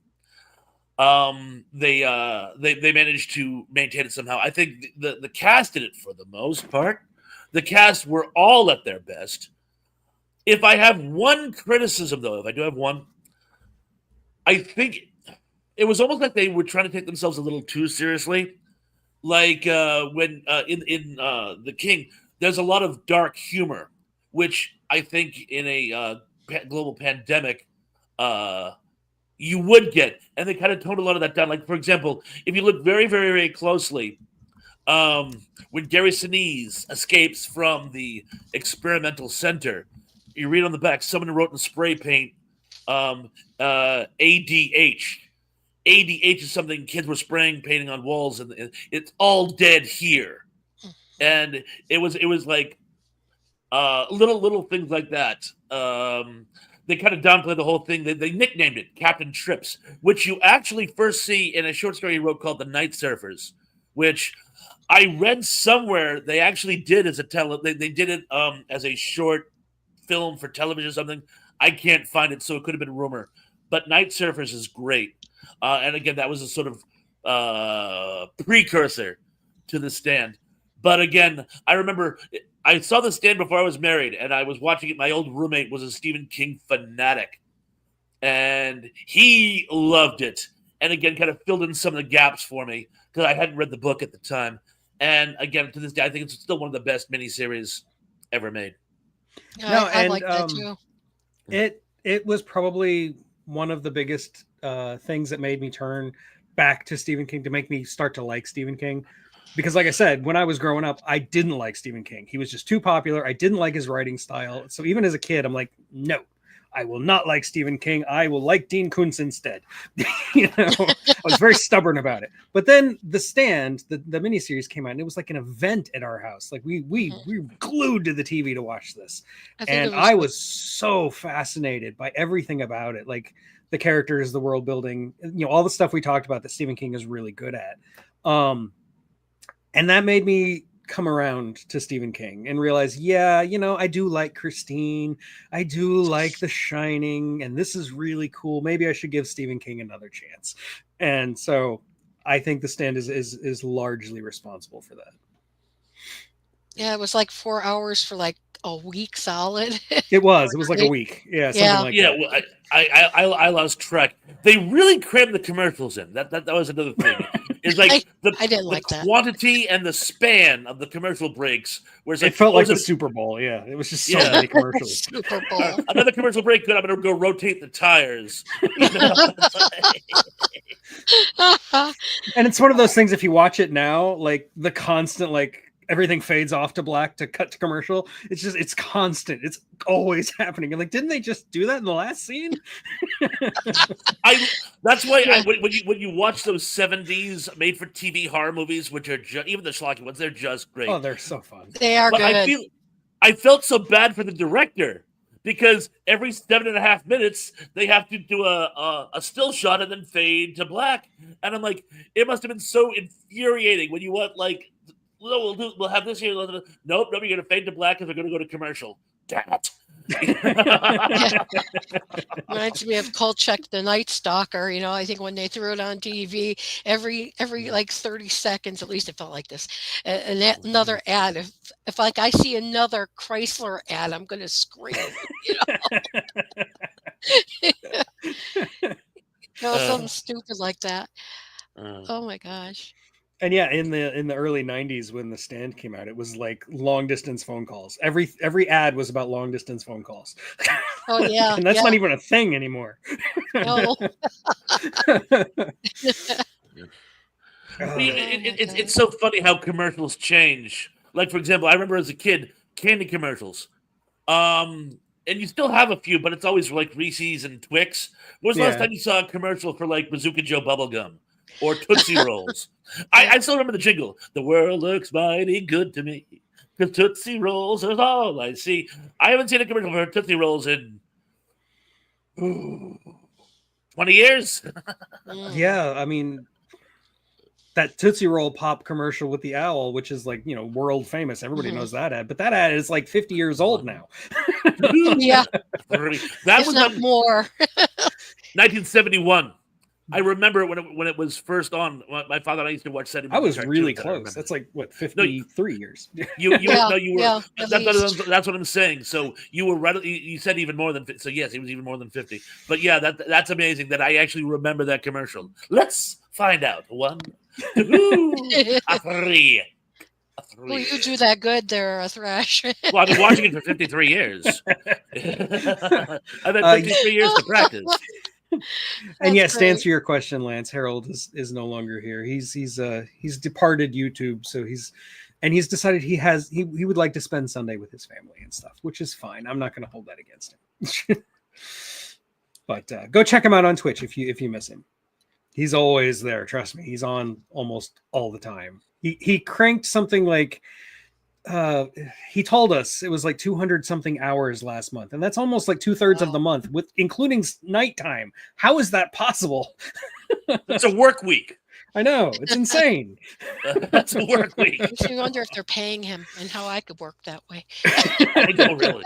They managed to maintain it somehow. I think the cast did it for the most part. The cast were all at their best. If I have one criticism, though, if I do have one, I think it was almost like they were trying to take themselves a little too seriously. Like when in The King, there's a lot of dark humor, which I think in a global pandemic you would get, and they kind of toned a lot of that down. Like, for example, if you look very, very, very closely, when Gary Sinise escapes from the experimental center, you read on the back, someone wrote in spray paint, ADH. ADH is something kids were spraying, painting on walls, and it's all dead here. And it was like little things like that. They kind of downplayed the whole thing. They nicknamed it Captain Trips, which you actually first see in a short story he wrote called The Night Surfers, which I read somewhere they actually did as they did it as a short film for television or something. I can't find it, so it could have been a rumor. But Night Surfers is great. And again, that was a sort of precursor to The Stand. But again, I remember I saw The Stand before I was married, and I was watching it. My old roommate was a Stephen King fanatic, and he loved it. And again, kind of filled in some of the gaps for me because I hadn't read the book at the time. And again, to this day, I think it's still one of the best miniseries ever made. Yeah, I like that too. It was probably one of the biggest things that made me turn back to Stephen King, to make me start to like Stephen King. Because like I said, when I was growing up, I didn't like Stephen King. He was just too popular. I didn't like his writing style. So even as a kid, I'm like, no, I will not like Stephen King. I will like Dean Koontz instead. I was very stubborn about it. But then The Stand, the miniseries came out, and it was like an event at our house. Like we were glued to the TV to watch this. I was so fascinated by everything about it. Like the characters, the world building, all the stuff we talked about that Stephen King is really good at. And that made me come around to Stephen King and realize, I do like Christine. I do like The Shining, and this is really cool. Maybe I should give Stephen King another chance. And so I think The Stand is largely responsible for that. Yeah, it was like 4 hours for like a week solid. It was like a week. Yeah, something like that. Well, I lost track. They really crammed the commercials in. That was another thing. It's like I didn't like the that. quantity and the span of the commercial breaks. Whereas it felt like the Super Bowl. Yeah, it was just so many commercials. Super Bowl. Another commercial break. Good. I'm going to go rotate the tires. And it's one of those things. If you watch it now, like the constant, like everything fades off to black to cut to commercial. It's constant. It's always happening. And like, didn't they just do that in the last scene? That's why when you watch those 70s made for TV horror movies, which are even the schlocky ones, they're just great. Oh, they're so fun. They are good. I felt so bad for the director because every 7.5 minutes they have to do a still shot and then fade to black, and I'm like, it must have been so infuriating when you want like, no, we'll have this here. Nope, you're gonna fade to black because we're gonna go to commercial. Damn it. Reminds me of Kolchak the Night Stalker. I think when they threw it on TV, every like 30 seconds, at least it felt like this. Another ad. If like I see another Chrysler ad, I'm going to scream. Something stupid like that. Oh my gosh. And yeah, in the early 90s when The Stand came out, it was like long distance phone calls. Every ad was about long distance phone calls. Oh yeah. And that's not even a thing anymore. No. It's so funny how commercials change. Like, for example, I remember as a kid, candy commercials. And you still have a few, but it's always like Reese's and Twix. When was the last time you saw a commercial for like Bazooka Joe bubblegum or Tootsie Rolls? I still remember the jingle. The world looks mighty good to me because Tootsie Rolls is all I see. I haven't seen a commercial for Tootsie Rolls in 20 years. Yeah, I mean, that Tootsie Roll Pop commercial with the owl, which is like, world famous. Everybody knows that ad, but that ad is like 50 years old now. Yeah. That was not more. 1971. I remember when it was first on. My father and I used to watch Saturday I morning was really close. That's like what, 53 years. You were. Yeah, that's what I'm saying. So you were right. You said even more than. So yes, he was even more than 50. But yeah, that's amazing that I actually remember that commercial. Let's find out. 1, 2, 3. Well, you do that good there, Thrash. Well, I've been watching it for 53 years. I've had 53 years to practice. And yes, to answer your question, Lance, Harold is no longer here. He's departed YouTube, so he's decided he would like to spend Sunday with his family and stuff, which is fine. I'm not going to hold that against him. But go check him out on Twitch if you miss him. He's always there. Trust me, he's on almost all the time. He cranked something like he told us it was like 200 something hours last month, and that's almost like 2/3 of the month, with including nighttime. How is that possible? It's a work week. I know, it's insane. That's a work week. I wonder if they're paying him and how I could work that way. I don't really.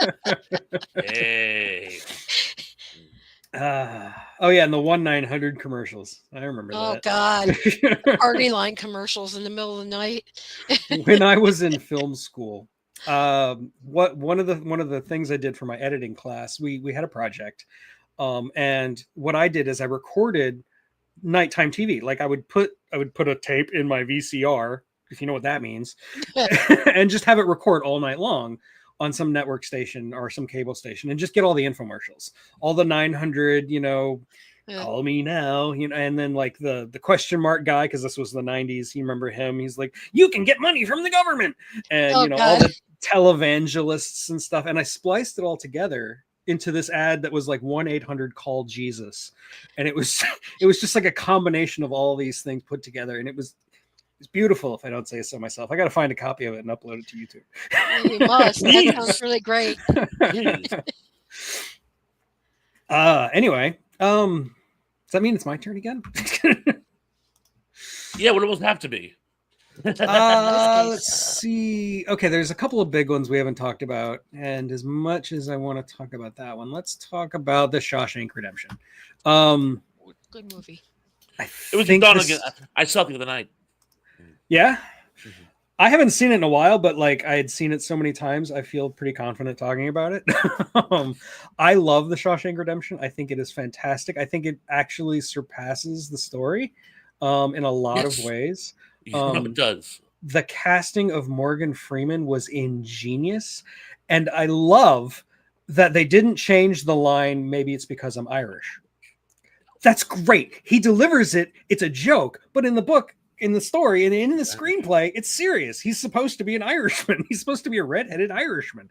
Hey. Oh yeah, and the 1-900 commercials. I remember that. Oh God, party line commercials in the middle of the night. When I was in film school, one of the things I did for my editing class, we had a project, and what I did is I recorded nighttime TV. Like I would put a tape in my VCR, if you know what that means, and just have it record all night long on some network station or some cable station, and just get all the infomercials, all the 900, call me now, and then like the question mark guy, because this was the 90s. You remember him? He's like, you can get money from the government, and all the televangelists and stuff. And I spliced it all together into this ad that was like 1-800-CALL-JESUS, and it was just like a combination of all these things put together, and it's beautiful, if I don't say so myself. I got to find a copy of it and upload it to YouTube. You must. That sounds really great. Anyway, does that mean it's my turn again? Yeah, it would almost have to be. Let's see. Okay, there's a couple of big ones we haven't talked about, and as much as I want to talk about that one, let's talk about The Shawshank Redemption. Good movie. It was done again. I saw it the other night. Yeah, I haven't seen it in a while, but like I had seen it so many times, I feel pretty confident talking about it. I love The Shawshank Redemption. I think it is fantastic. I think it actually surpasses the story in a lot of ways. It does. The casting of Morgan Freeman was ingenious, and I love that they didn't change the line, maybe it's because I'm Irish. That's great. He delivers it. It's a joke, but in the book, in the story, and in the screenplay, it's serious. He's supposed to be an Irishman. He's supposed to be a redheaded Irishman.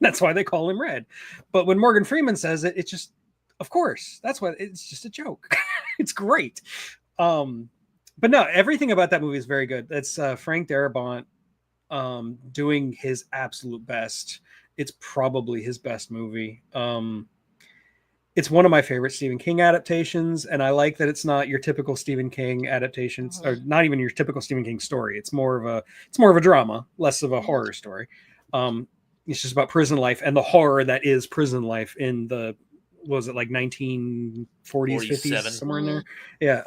That's why they call him Red. But when Morgan Freeman says it, it's just, of course, that's why it's just a joke. It's great. But no, everything about that movie is very good. That's Frank Darabont doing his absolute best. It's probably his best movie. It's one of my favorite Stephen King adaptations, and I like that it's not your typical Stephen King adaptations, or not even your typical Stephen King story. It's more of a drama, less of a horror story. It's just about prison life and the horror that is prison life in the, what was it, like 1940s, 50s, somewhere in there. Yeah.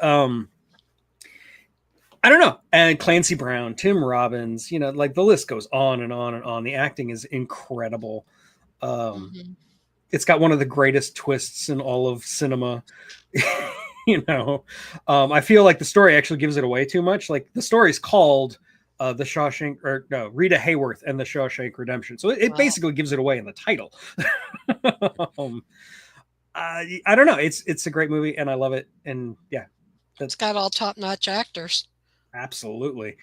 I don't know. And Clancy Brown, Tim Robbins, like the list goes on and on and on. The acting is incredible. It's got one of the greatest twists in all of cinema. I feel like the story actually gives it away too much. Like the story's called The Shawshank, or no, Rita Hayworth and the Shawshank Redemption. So it basically gives it away in the title. I don't know. It's a great movie and I love it. And yeah, it's got all top-notch actors. Absolutely.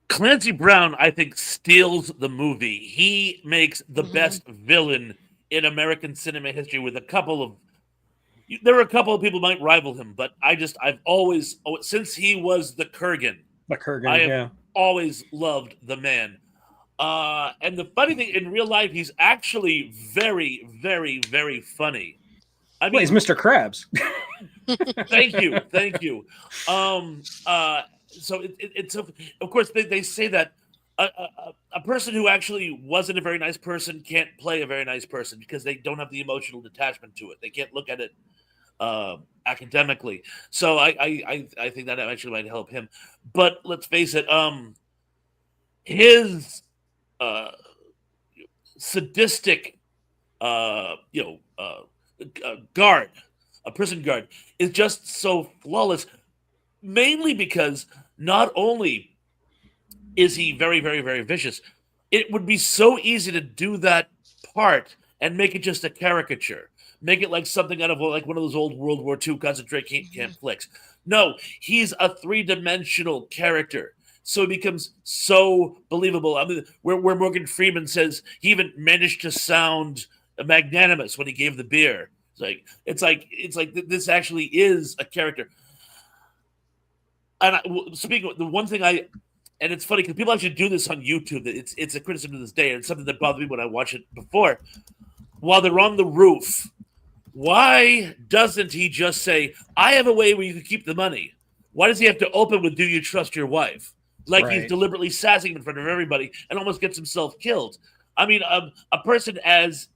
Clancy Brown, I think, steals the movie. He makes the best villain in American cinema history with a couple of... There are a couple of people who might rival him, but I've always... since he was the Kurgan, I have always loved the man. And the funny thing, in real life, he's actually very, very, very funny. I mean, he's Mr. Krabs. Thank you. So it's of course they say that a person who actually wasn't a very nice person can't play a very nice person because they don't have the emotional detachment to it. They can't look at it academically. So I think that actually might help him. But let's face it, his sadistic guard, a prison guard, is just so flawless. Mainly because not only is he very, very, very vicious, it would be so easy to do that part and make it just a caricature. Make it like something out of like one of those old World War II concentration camp flicks. No, he's a three-dimensional character. So he becomes so believable. I mean, where Morgan Freeman says he even managed to sound magnanimous when he gave the beer. It's like this actually is a character. And speaking of the one thing and it's funny because people actually do this on YouTube. It's a criticism to this day, and it's something that bothered me when I watched it before. While they're on the roof, why doesn't he just say, "I have a way where you can keep the money"? Why does he have to open with, "Do you trust your wife?" Like he's deliberately sassing him in front of everybody and almost gets himself killed. I mean, a person as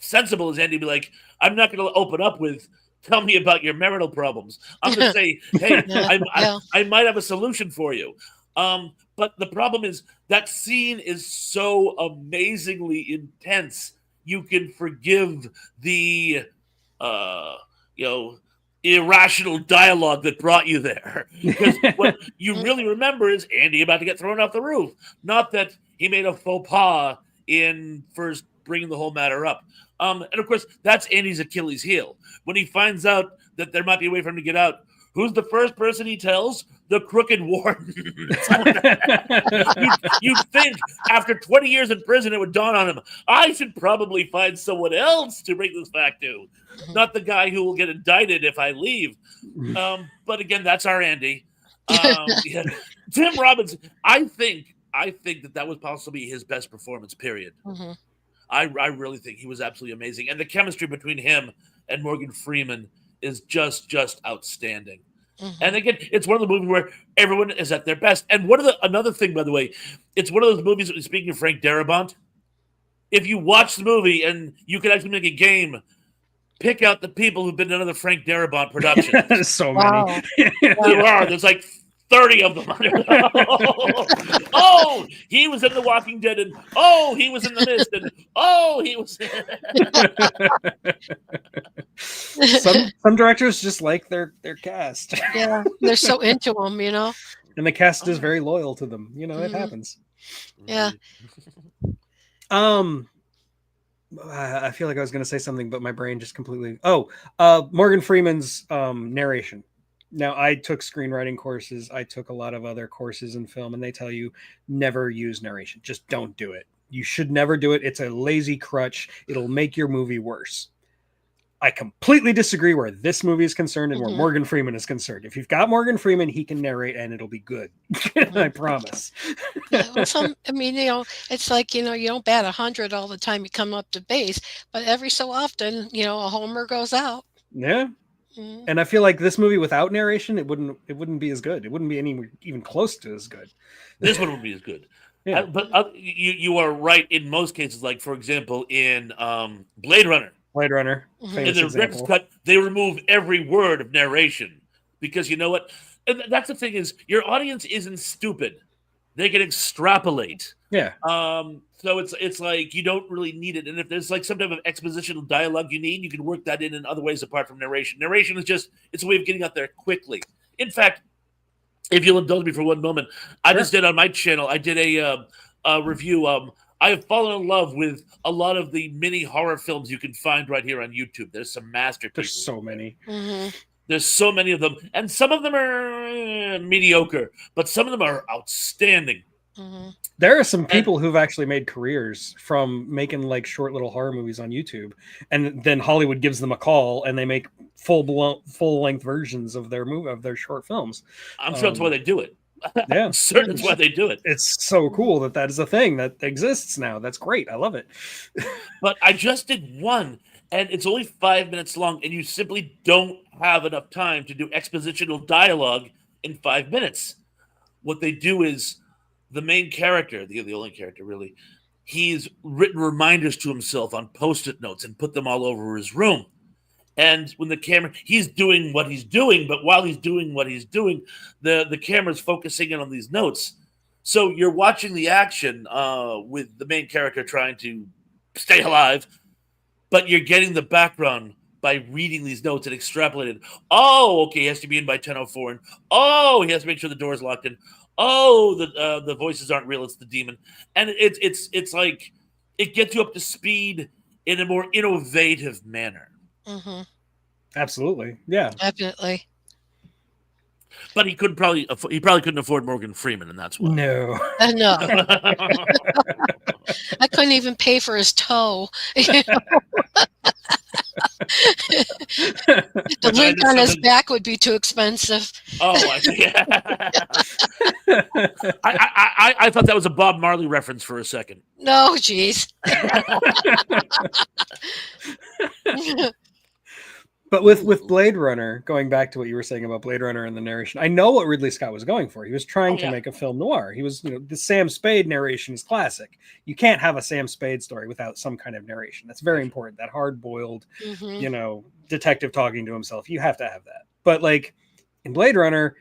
sensible as Andy would be like, "I'm not going to open up with, tell me about your marital problems. I'm going to say, hey, I might have a solution for you." But the problem is that scene is so amazingly intense. You can forgive the, irrational dialogue that brought you there. Because what you really remember is Andy about to get thrown off the roof. Not that he made a faux pas in first bringing the whole matter up. And of course, that's Andy's Achilles heel. When he finds out that there might be a way for him to get out, who's the first person he tells? The crooked warden. You'd think after 20 years in prison, it would dawn on him, I should probably find someone else to bring this back to. Not the guy who will get indicted if I leave. But again, that's our Andy. Tim Robbins, I think that was possibly his best performance, period. I really think he was absolutely amazing. And the chemistry between him and Morgan Freeman is just outstanding. And again, it's one of the movies where everyone is at their best. And another thing, by the way, it's one of those movies, speaking of Frank Darabont, if you watch the movie and you could actually make a game, pick out the people who've been in other Frank Darabont productions. So many. There's like 30 of them. Oh, he was in The Walking Dead, and oh, he was in The Mist, and oh, he was. Some directors just like their cast. Yeah, they're so into them, And the cast is very loyal to them. It happens. Yeah. I feel like I was going to say something, but my brain just completely. Morgan Freeman's narration. Now, I took screenwriting courses. I took a lot of other courses in film, and they tell you never use narration. Just don't do it. You should never do it. It's a lazy crutch. It'll make your movie worse. I completely disagree where this movie is concerned and where Mhm. Morgan Freeman is concerned. If you've got Morgan Freeman, he can narrate and it'll be good. I promise. Yeah, well, I mean, it's like, you don't bat 100 all the time you come up to base, but every so often, a homer goes out. Yeah. Mhm. And I feel like this movie without narration, it wouldn't be as good. It wouldn't be even close to as good. This one would be as good. Yeah. But you are right in most cases. Like, for example, in Blade Runner, Blade Runner, Mhm. famous in the example. Rick's cut, they remove every word of narration because you know what? And that's the thing is, your audience isn't stupid. They can extrapolate. Yeah. So it's like you don't really need it. And if there's like some type of expositional dialogue you need, you can work that in other ways apart from narration. Narration is just it's a way of getting out there quickly. In fact, if you'll indulge me for one moment, I Sure. just did on my channel. I did a review. I have fallen in love with a lot of the mini horror films you can find right here on YouTube. There's some masterpieces. There's so many. Mhm. There's so many of them, and some of them are mediocre, but some of them are outstanding. Mhm. There are some people who've actually made careers from making like short little horror movies on YouTube, and then Hollywood gives them a call and they make full length versions of their short films. I'm sure that's why they do it. Yeah, I'm certain that's why they do it. It's so cool that is a thing that exists now. That's great. I love it. But I just did one, and it's only 5 minutes long, and you simply don't have enough time to do expositional dialogue in 5 minutes. What they do is the main character, the only character really, he's written reminders to himself on Post-it notes and put them all over his room. And when the camera, he's doing what he's doing, but while he's doing what he's doing, the camera's focusing in on these notes. So you're watching the action with the main character trying to stay alive, but you're getting the background by reading these notes and extrapolating. Oh, okay, he has to be in by 10:04, and oh, he has to make sure the door's locked in. Oh, the voices aren't real; it's the demon, and it's like it gets you up to speed in a more innovative manner. Mhm. Absolutely. Yeah. Definitely. But he probably couldn't afford Morgan Freeman, and that's why. No. No, I couldn't even pay for his toe. The lint on his back would be too expensive. Oh, I thought that was a Bob Marley reference for a second. No, geez. But with Blade Runner, going back to what you were saying about Blade Runner and the narration, I know what Ridley Scott was going for. He was trying to make a film noir. He was, the Sam Spade narration is classic. You can't have a Sam Spade story without some kind of narration. That's very important. That hard-boiled, Mhm. Detective talking to himself. You have to have that. But like in Blade Runner,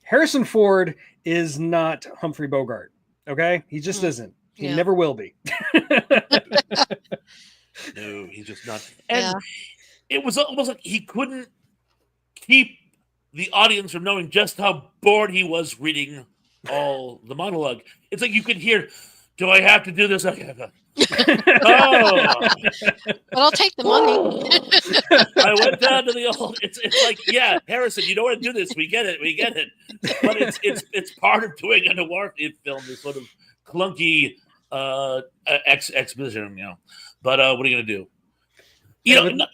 Harrison Ford is not Humphrey Bogart. Okay, he just isn't. He never will be. No, he's just not. And it was almost like he couldn't keep the audience from knowing just how bored he was reading all the monologue. It's like you could hear, "Do I have to do this?" Okay. Oh, But I'll take the money. I went down to the old. It's like, yeah, Harrison, you don't want to do this. We get it. But it's part of doing a noir film. This sort of clunky exposition, But what are you gonna do?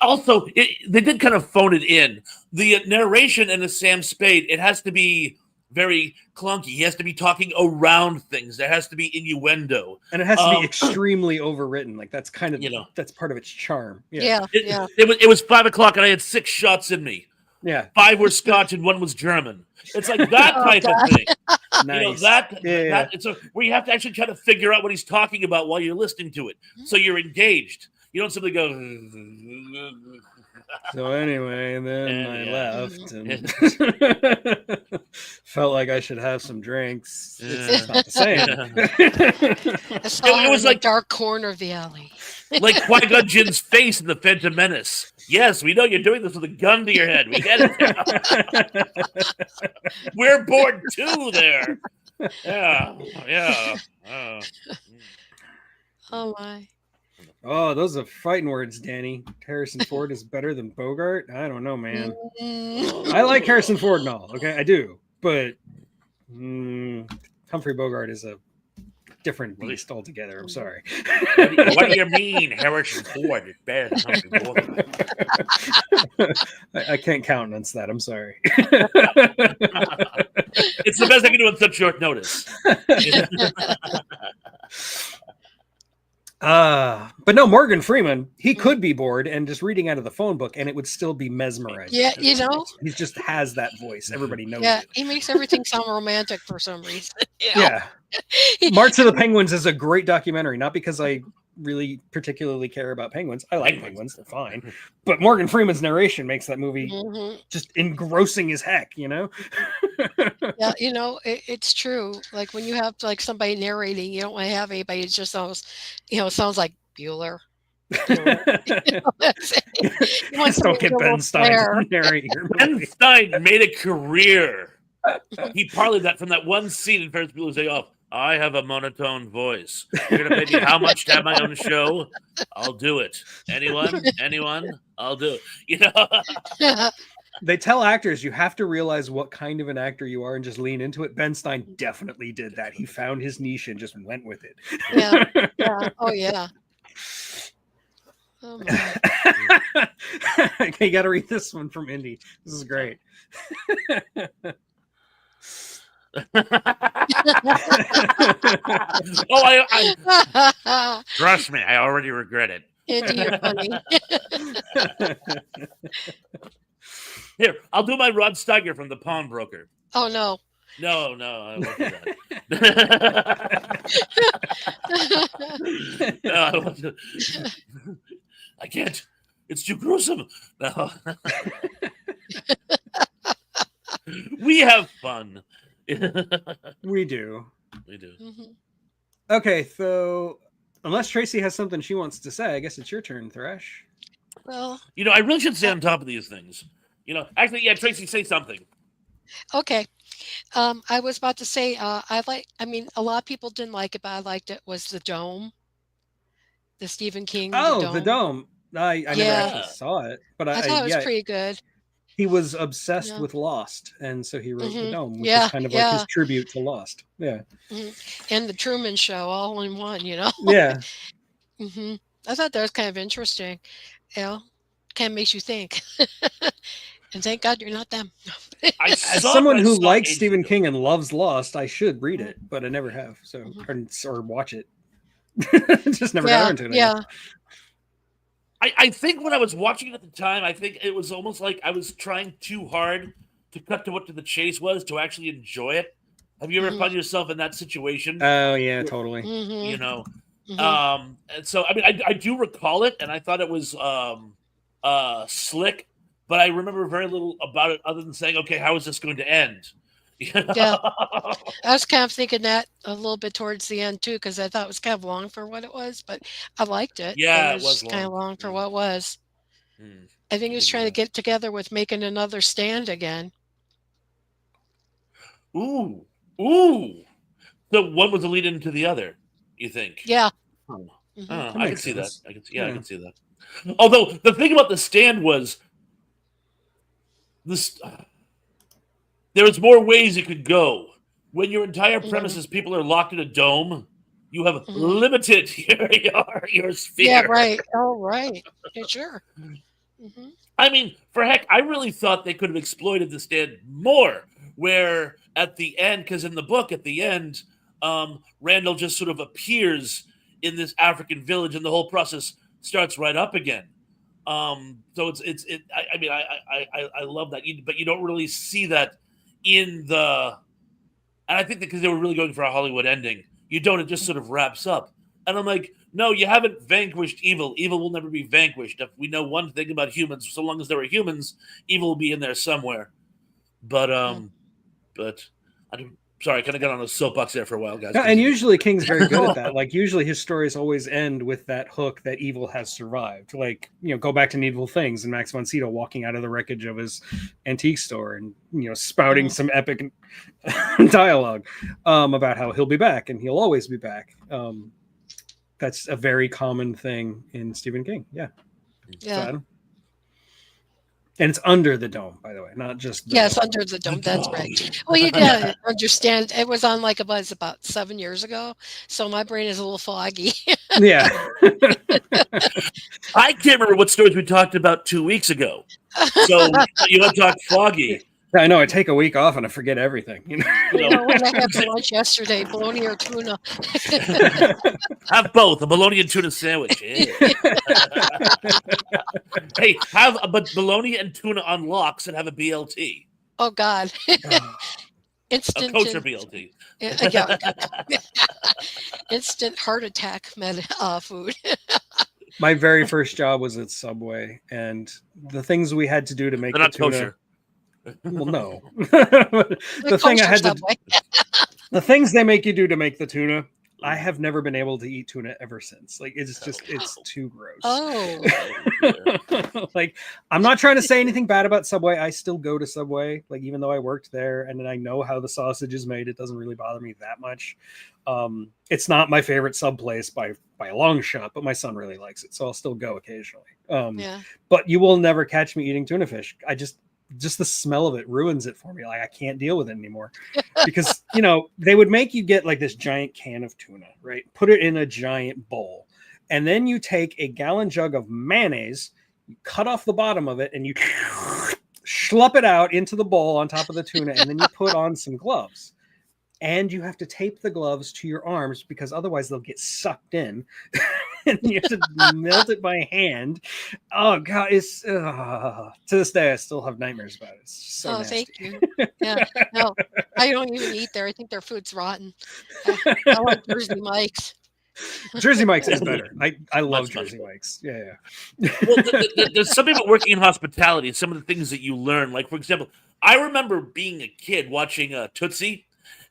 Also, they did kind of phone it in. The narration in the Sam Spade, it has to be very clunky. He has to be talking around things. There has to be innuendo. And it has to be extremely overwritten. Like that's kind of, that's part of its charm. Yeah. It was 5 o'clock and I had 6 shots in me. Yeah. 5 were Scotch and 1 was German. It's like that type of thing. Nice. It's where you have to actually try to figure out what he's talking about while you're listening to it. So you're engaged. You don't simply go. So anyway, then I left and felt like I should have some drinks. It's not the same. It was like dark corner of the alley. Like Qui-Gon Jinn's face in The Phantom Menace. Yes, we know you're doing this with a gun to your head. We get it. We're bored too there. Yeah. Oh my. Oh, those are fighting words, Danny. Harrison Ford is better than Bogart? I don't know, man. I like Harrison Ford and all, okay? I do. But Humphrey Bogart is a different beast altogether. I'm sorry. What do you mean, Harrison Ford is better than Humphrey Bogart? I can't countenance that. I'm sorry. It's the best I can do on such short notice. But no, Morgan Freeman, he could be bored and just reading out of the phone book, and it would still be mesmerizing. Yeah, you know. He just has that voice. Everybody knows Yeah, it. he makes everything sound romantic for some reason. You know? Yeah. March of the Penguins is a great documentary, not because I really particularly care about penguins. I like penguins, they're fine. But Morgan Freeman's narration makes that movie just engrossing as heck, you know? Yeah, you know, it's true. Like when you have like somebody narrating, you don't want to have anybody. It just sounds, sounds like Bueller. Just don't get Ben Stein to narrate your movie. Ben Stein made a career. He parlayed that from that one scene in Ferris Bueller's Day Off. I have a monotone voice. You're gonna pay me how much to have my own show? I'll do it. Anyone? I'll do it. You know. They tell actors you have to realize what kind of an actor you are and just lean into it. Ben Stein definitely did that. He found his niche and just went with it. Yeah. Oh yeah. Oh, okay, you got to read this one from Indy. This is great. I trust me, I already regret it. Indy, you're funny. Here, I'll do my Rod Steiger from The Pawnbroker. Oh no. No, I won't do that. No, I won't do... I can't. It's too gruesome. No. We have fun. We do. Mm-hmm. Okay, so unless Tracy has something she wants to say, I guess it's your turn, Thresh. Well, I really should stay on top of these things. Actually, yeah, Tracy, say something. Okay. I was about to say, a lot of people didn't like it, but I liked it, was The Dome. The Stephen King. The Dome. I never actually saw it, but I thought it was pretty good. He was obsessed with Lost, and so he wrote The Dome, which is kind of like his tribute to Lost. Yeah. And The Truman Show all in one, Yeah. I thought that was kind of interesting. Kind of makes you think. And thank God you're not them. As someone who likes Stephen King and loves Lost, I should read it, but I never have. So or watch it. Just never got into it. Yeah. I think when I was watching it at the time, I think it was almost like I was trying too hard to cut to what the chase was to actually enjoy it. Have you ever found yourself in that situation? Oh yeah, totally. And so I do recall it, and I thought it was slick, but I remember very little about it other than saying, okay, how is this going to end? Yeah, I was kind of thinking that a little bit towards the end too, because I thought it was kind of long for what it was, but I liked it. Yeah, it was kind of long for what it was. I think he was trying to get together with making another stand again. Ooh. So one was a lead into the other, you think? Yeah. I can see that. I can see that. Although the thing about the stand was this. There was more ways it could go. When your entire premise is people are locked in a dome, you have limited your sphere. Yeah, right. Oh, right. Yeah, sure. I mean, for heck, I really thought they could have exploited the stand more, where at the end, because in the book, at the end, Randall just sort of appears in this African village and the whole process starts right up again. So I love that, but you don't really see that in the, and I think that because they were really going for a Hollywood ending, you don't, it just sort of wraps up. And I'm like, no, you haven't vanquished evil. Evil will never be vanquished. If we know one thing about humans, so long as there are humans, evil will be in there somewhere. But I don't, sorry, I kind of got on a soapbox there for a while, guys. No, and usually King's very good at that. Like usually his stories always end with that hook that evil has survived. Like, go back to Needful Things and Max von Sydow walking out of the wreckage of his antique store and, spouting some epic dialogue about how he'll be back and he'll always be back. That's a very common thing in Stephen King. Yeah. Yeah. And it's under the dome, by the way, not just the Yes, dome. under the dome. That's right. Well, you gotta understand. It was on like a buzz about 7 years ago, so my brain is a little foggy. Yeah. I can't remember what stories we talked about 2 weeks ago. So you want to talk foggy? I know. I take a week off and I forget everything. You know what I had for lunch yesterday? Bologna or tuna? Have both, a bologna and tuna sandwich. Yeah. Hey, have a bologna and tuna on lox and have a BLT. Oh God! A Instant. kosher BLT. Yeah. Instant heart attack food. My very first job was at Subway, and the things we had to do to make They're the not tuna. kosher. Well, no. The thing I had to, the things they make you do to make the tuna, I have never been able to eat tuna ever since. Like it's just it's too gross. Oh. Like I'm not trying to say anything bad about Subway. I still go to Subway, like even though I worked there and then I know how the sausage is made. It doesn't really bother me that much. It's not my favorite sub place by a long shot, but my son really likes it, so I'll still go occasionally. Yeah. But you will never catch me eating tuna fish. I just the smell of it ruins it for me. Like I can't deal with it anymore because, you know, they would make you get like this giant can of tuna, right? Put it in a giant bowl. And then you take a gallon jug of mayonnaise, you cut off the bottom of it and you schlup it out into the bowl on top of the tuna. And then you put on some gloves and you have to tape the gloves to your arms because otherwise they'll get sucked in. And you have to melt it by hand. Oh God, it's to this day I still have nightmares about it. It's so nasty. Thank you. Yeah, no, I don't even eat there. I think their food's rotten. I like Jersey Mike's. Jersey Mike's is better. I love Jersey Mike's. Yeah. Well, there's something about working in hospitality and some of the things that you learn. Like, for example, I remember being a kid watching Tootsie,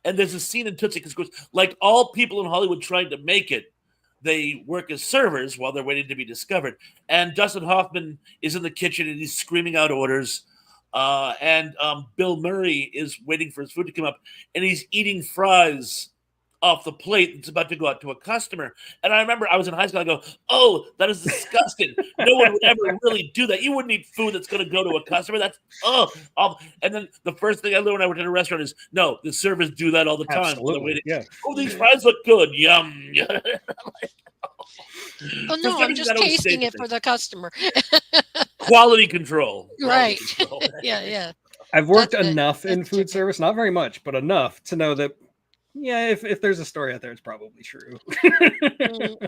and there's a scene in Tootsie because, like all people in Hollywood trying to make it, they work as servers while they're waiting to be discovered. And Dustin Hoffman is in the kitchen and he's screaming out orders. And Bill Murray is waiting for his food to come up and he's eating fries off the plate that's about to go out to a customer. And I remember I was in high school. I go, oh, that is disgusting. No one would ever really do that. You wouldn't eat food that's going to go to a customer. That's, And then the first thing I learned when I went to a restaurant is, no, the servers do that all the time. Absolutely, yeah. Oh, these fries look good. Yum. Oh, no, I'm just tasting it for the customer. Quality control. Right. Yeah. I've worked enough in food service, not very much, but enough to know that, yeah, if there's a story out there, it's probably true.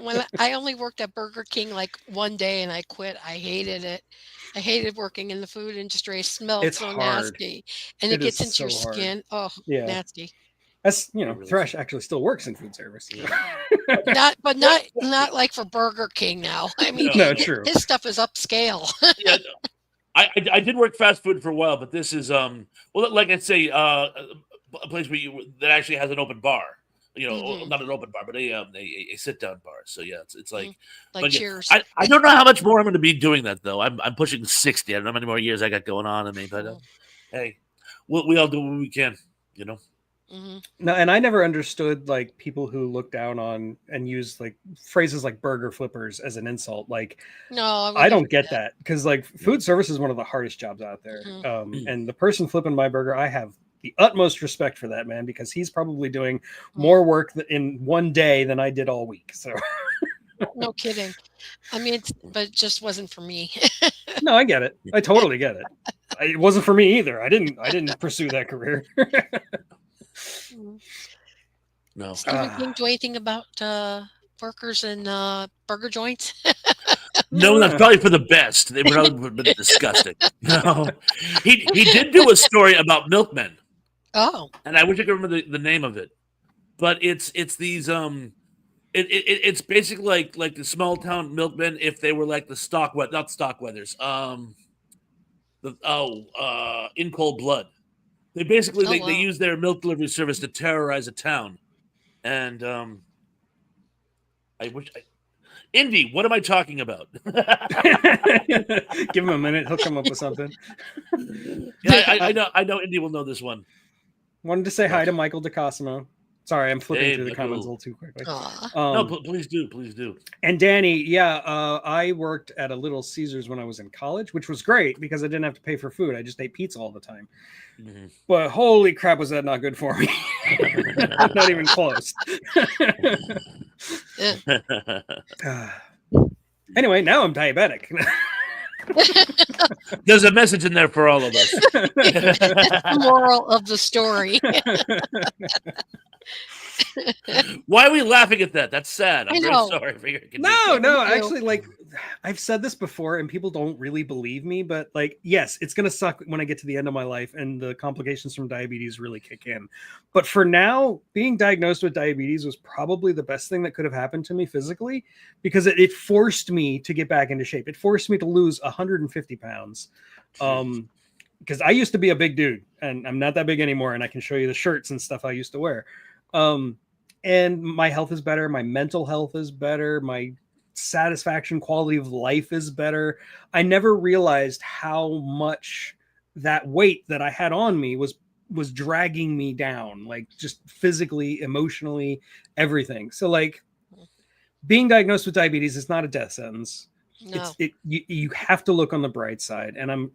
Well, I only worked at Burger King like one day and I quit. I hated it. I hated working in the food industry. It smelled so nasty. And it gets into your skin. Oh, yeah. Nasty. That's, you know, Thresh actually still works in food service. not like for Burger King now. I mean, no, true. His stuff is upscale. Yeah, I did work fast food for a while, but this is well, like I say, a place where that actually has an open bar. You know, not an open bar, but a sit down bar. So yeah, it's like Cheers. I don't know how much more I'm going to be doing that though. I'm pushing 60. I don't know how many more years I got going on in me, but hey, we all do what we can. You know. Mm-hmm. No, and I never understood like people who look down on and use like phrases like burger flippers as an insult. Like, no, I don't get that because like food service is one of the hardest jobs out there. And the person flipping my burger, I have the utmost respect for that man because he's probably doing more work in one day than I did all week. So, no kidding. I mean, but it just wasn't for me. No, I get it. I totally get it. It wasn't for me either. I didn't pursue that career. No. Stephen King, do anything about workers and burger joints? No, that's probably for the best. They probably would have been disgusting. No, he did do a story about milkmen. Oh, and I wish I could remember the name of it, but it's these it's basically like the small town milkmen if they were like the Stockweathers, In Cold Blood. They basically they use their milk delivery service to terrorize a town, and Indy, what am I talking about? Give him a minute; he'll come up with something. Yeah, I know. Indy will know this one. Wanted to say hi to Michael DeCosimo. Sorry, I'm flipping Hey, through the comments a Michael. little too quickly. Aw. No, please do. And Danny, yeah, I worked at a Little Caesars when I was in college, which was great because I didn't have to pay for food. I just ate pizza all the time. Mhm. But holy crap, was that not good for me? Not even close. Anyway, now I'm diabetic. There's a message in there for all of us. That's the moral of the story. Why are we laughing at that? That's sad. I'm I very know. sorry for your condition. No, Me too. actually, like I've said this before, and people don't really believe me, but like, yes, it's gonna suck when I get to the end of my life and the complications from diabetes really kick in. But for now, being diagnosed with diabetes was probably the best thing that could have happened to me physically because it forced me to get back into shape. It forced me to lose 150 pounds. Because I used to be a big dude, and I'm not that big anymore, and I can show you the shirts and stuff I used to wear. And my health is better, my mental health is better, my satisfaction, quality of life is better. I never realized how much that weight that I had on me was dragging me down, like just physically, emotionally, everything. So like being diagnosed with diabetes is not a death sentence. No. You have to look on the bright side, and Mhm.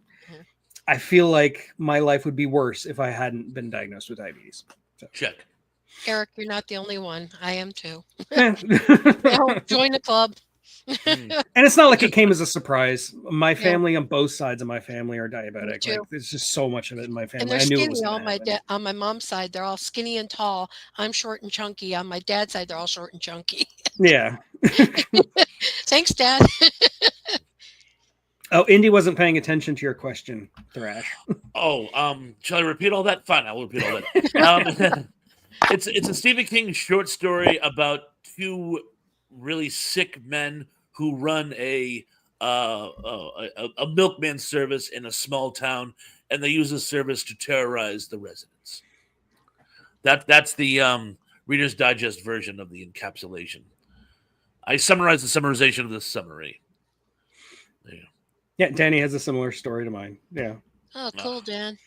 I feel like my life would be worse if I hadn't been diagnosed with diabetes. So. Check. Eric, you're not the only one. I am too. And Join the club. it's not like it came as a surprise. My Yeah. family on both sides of my family are diabetic. too. Like, there's just so much of it in my And family. they're I knew it was skinny. going to happen. On my mom's side, they're all skinny and tall. I'm short and chunky. On my dad's side, they're all short and chunky. Yeah. Thanks, Dad. Oh, Indy wasn't paying attention to your question, Thrash. Oh, shall I repeat all that? Fine, I will repeat all that. It's a Stephen King short story about two really sick men who run a milkman service in a small town, and they use the service to terrorize the residents. That's the Reader's Digest version of the encapsulation. I summarized the summarization of this summary. Yeah, Danny has a similar story to mine. Yeah. Oh, cool, Dan.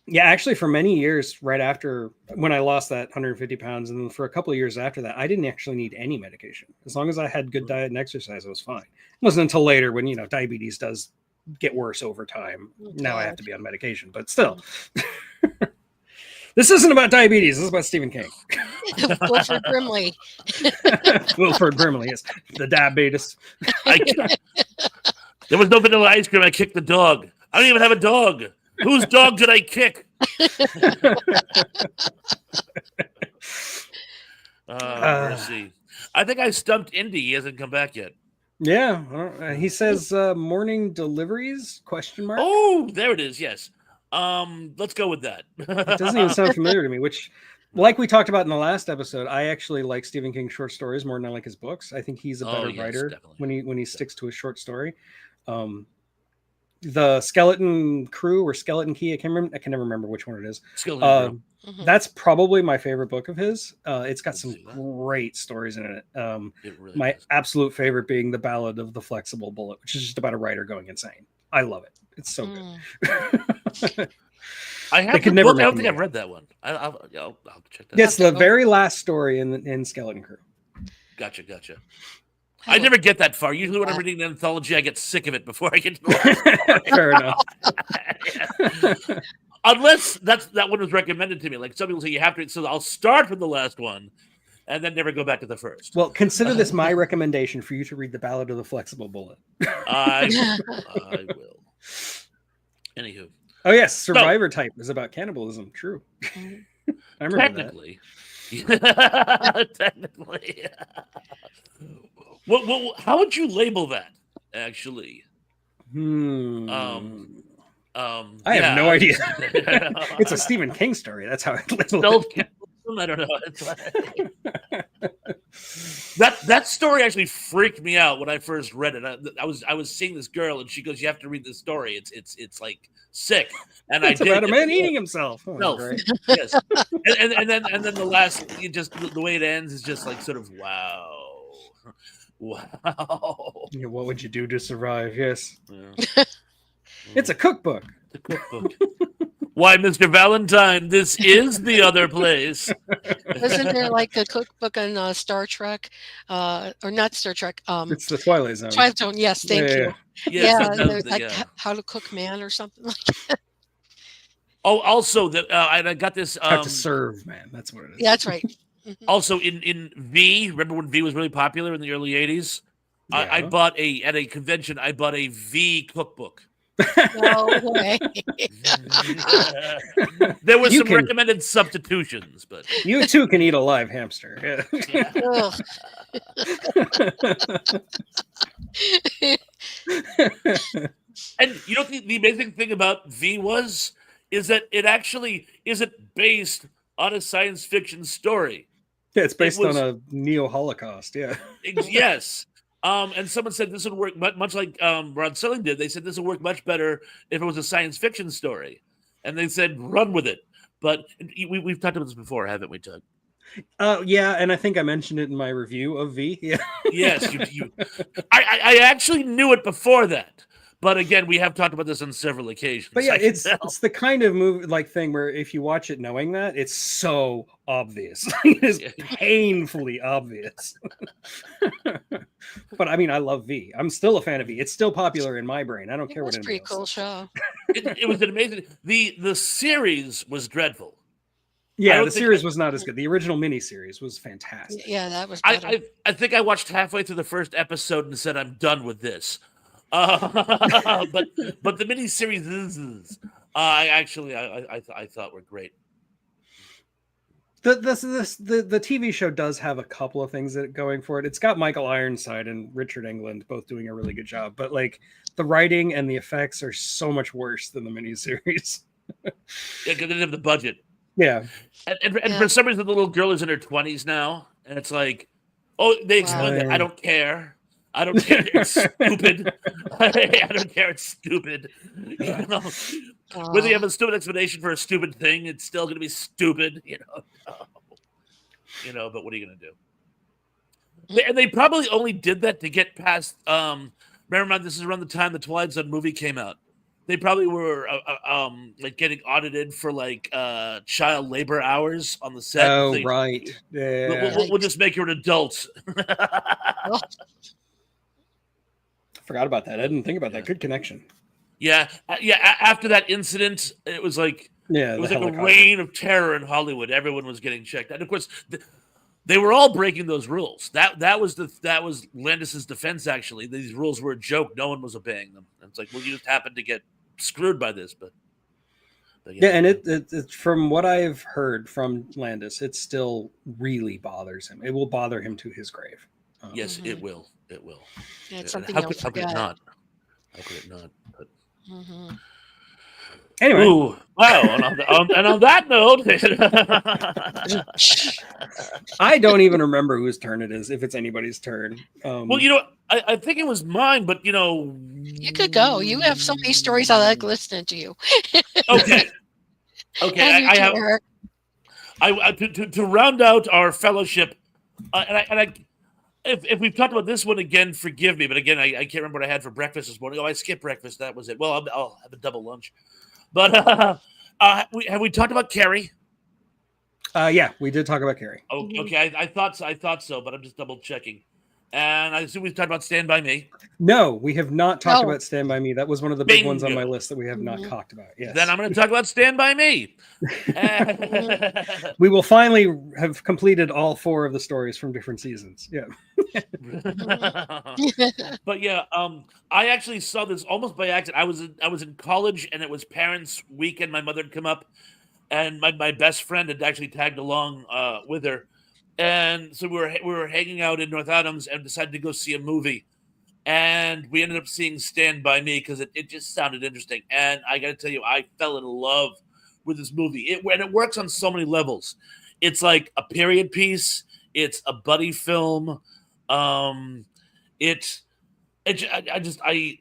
Yeah, actually, for many years, right after when I lost that 150 pounds, and then for a couple of years after that, I didn't actually need any medication. As long as I had good diet and exercise, I was fine. It wasn't until later when, diabetes does get worse over time. Now I have to be on medication, but still. This isn't about diabetes. This is about Stephen King. Wilford Brimley. Wilford Brimley, yes. The diabetes. There was no vanilla ice cream. I kicked the dog. I don't even have a dog. Whose dog did I kick? Mercy. I think I stumped Indy. He hasn't come back yet. Yeah. He says morning deliveries, ? Oh, there it is. Yes. Let's go with that. It doesn't even sound familiar to me, which, like we talked about in the last episode, I actually like Stephen King's short stories more than I like his books. I think he's a better writer when he sticks to a short story. The Skeleton Crew or Skeleton Key, I can never remember which one it is. Skeleton Crew. That's probably my favorite book of his. It's got some great stories in it. My absolute favorite being The Ballad of the Flexible Bullet, which is just about a writer going insane. I love it. It's so good. I have the book. I don't think I've read that one. I'll check that out. It's the very last story in Skeleton Crew. Gotcha. I never get that far. Usually when I'm reading an anthology, I get sick of it before I get to the last Fair enough. Unless that one was recommended to me. Like some people say you have to, so I'll start with the last one and then never go back to the first. Well, consider this my recommendation for you to read The Ballad of the Flexible Bullet. I will. Anywho. Oh, yes. Survivor Type is about cannibalism. True. I remember Technically. How would you label that, actually? I have no idea. It's a Stephen King story. That's how I label it. I don't know. That story actually freaked me out when I first read it. I was seeing this girl, and she goes, "You have to read this story. It's like sick." And it's about a man eating himself. Yes. And then the last, the way it ends is just like sort of wow. Yeah, what would you do to survive? Yes. Yeah. It's a cookbook. The cookbook. Why, Mr. Valentine, this is the other place. Isn't there like a cookbook on Star Trek, or not Star Trek? It's the Twilight Zone. Twilight Zone. Yes, thank you. Yes, Yeah, there's like yeah. How to Cook Man or something like. Oh, also that and I got this. How to Serve Man. That's what it is. Yeah, that's right. Mhm. Also in V. Remember when V was really popular in the early '80s? I Yeah. bought at a convention. I bought a V cookbook. No way. There were You some can- recommended substitutions, but You too can eat a live hamster. Yeah. Ugh. and you know what the amazing thing about V is that it actually isn't based on a science fiction story. Yeah, it's based was- on a neo-Holocaust. Yeah. Yes. And someone said this would work much like Rod Serling did. They said this would work much better if it was a science fiction story. And they said, run with it. But we've talked about this before, haven't we, Doug? Yeah, and I think I mentioned it in my review of V. Yeah. Yes, I actually knew it before that. But again, we have talked about this on several occasions. But yeah, I can it's tell. the kind of movie like thing where if you watch it knowing that, it's so obvious. It is painfully obvious. But I mean, I love V. I'm still a fan of V. It's still popular in my brain. I don't care what It's a anybody pretty else cool says. show. It was an amazing. The series was dreadful. I Yeah, don't the think series was not as good. The original miniseries was fantastic. Yeah, that was better. I think I watched halfway through the first episode and said I'm done with this. But the miniseries is I thought were great. The TV show does have a couple of things that going for it. It's got Michael Ironside and Richard England both doing a really good job, but like the writing and the effects are so much worse than the miniseries. Yeah, because they didn't have the budget. Yeah. And Yeah. for some reason, the little girl is in her 20s now, and it's like, oh, they explained Wow. it. I don't care. I don't care. It's stupid. I don't care. It's stupid. You know, whether you have a stupid explanation for a stupid thing, it's still going to be stupid. You know. But what are you going to do? And they probably only did that to get past. Remember, this is around the time the Twilight Zone movie came out. They probably were like getting audited for like child labor hours on the set. Oh, They- right. Yeah. We'll just make you an adult. Forgot about that. I didn't think about that. Good connection. Yeah. After that incident, it was like Yeah. it was the like a helicopter. reign of terror in Hollywood. Everyone was getting checked, and of course, they were all breaking those rules. That was Landis's defense. Actually, these rules were a joke. No one was obeying them. And it's like, well, you just happened to get screwed by this, but Yeah, and it from what I've heard from Landis, it still really bothers him. It will bother him to his grave. Yes, Mhm. it will. It will. Yeah, it's And something how you'll could it forget. not? How could it not? But, Mhm. Anyway, ooh, wow. And on that note, I don't even remember whose turn it is, if it's anybody's turn. well, you know, I think it was mine, but you know, You could go. You have so many stories I like listening to you. okay, And I you have. too, Eric. To round out our fellowship, if we've talked about this one again, forgive me, but again, I can't remember what I had for breakfast this morning. Oh, I skipped breakfast. That was it. Well, I'll have a double lunch. But have we talked about Carrie? Yeah, we did talk about Carrie. Oh, okay. I thought so, but I'm just double checking. And I assume we've talked about Stand By Me. No, we have not talked No. about Stand By Me. That was one of the big ones on Bingo. my list that we have not Mhm. talked about. Yes. Then I'm going to talk about Stand By Me. We will finally have completed all 4 of the stories from different seasons. Yeah. But yeah, I actually saw this almost by accident. I was in college, and it was Parents' Weekend. My mother had come up, and my best friend had actually tagged along with her, and so we were hanging out in North Adams and decided to go see a movie, and we ended up seeing Stand By Me because it just sounded interesting, and I got to tell you, I fell in love with this movie. And it works on so many levels. It's like a period piece. It's a buddy film. I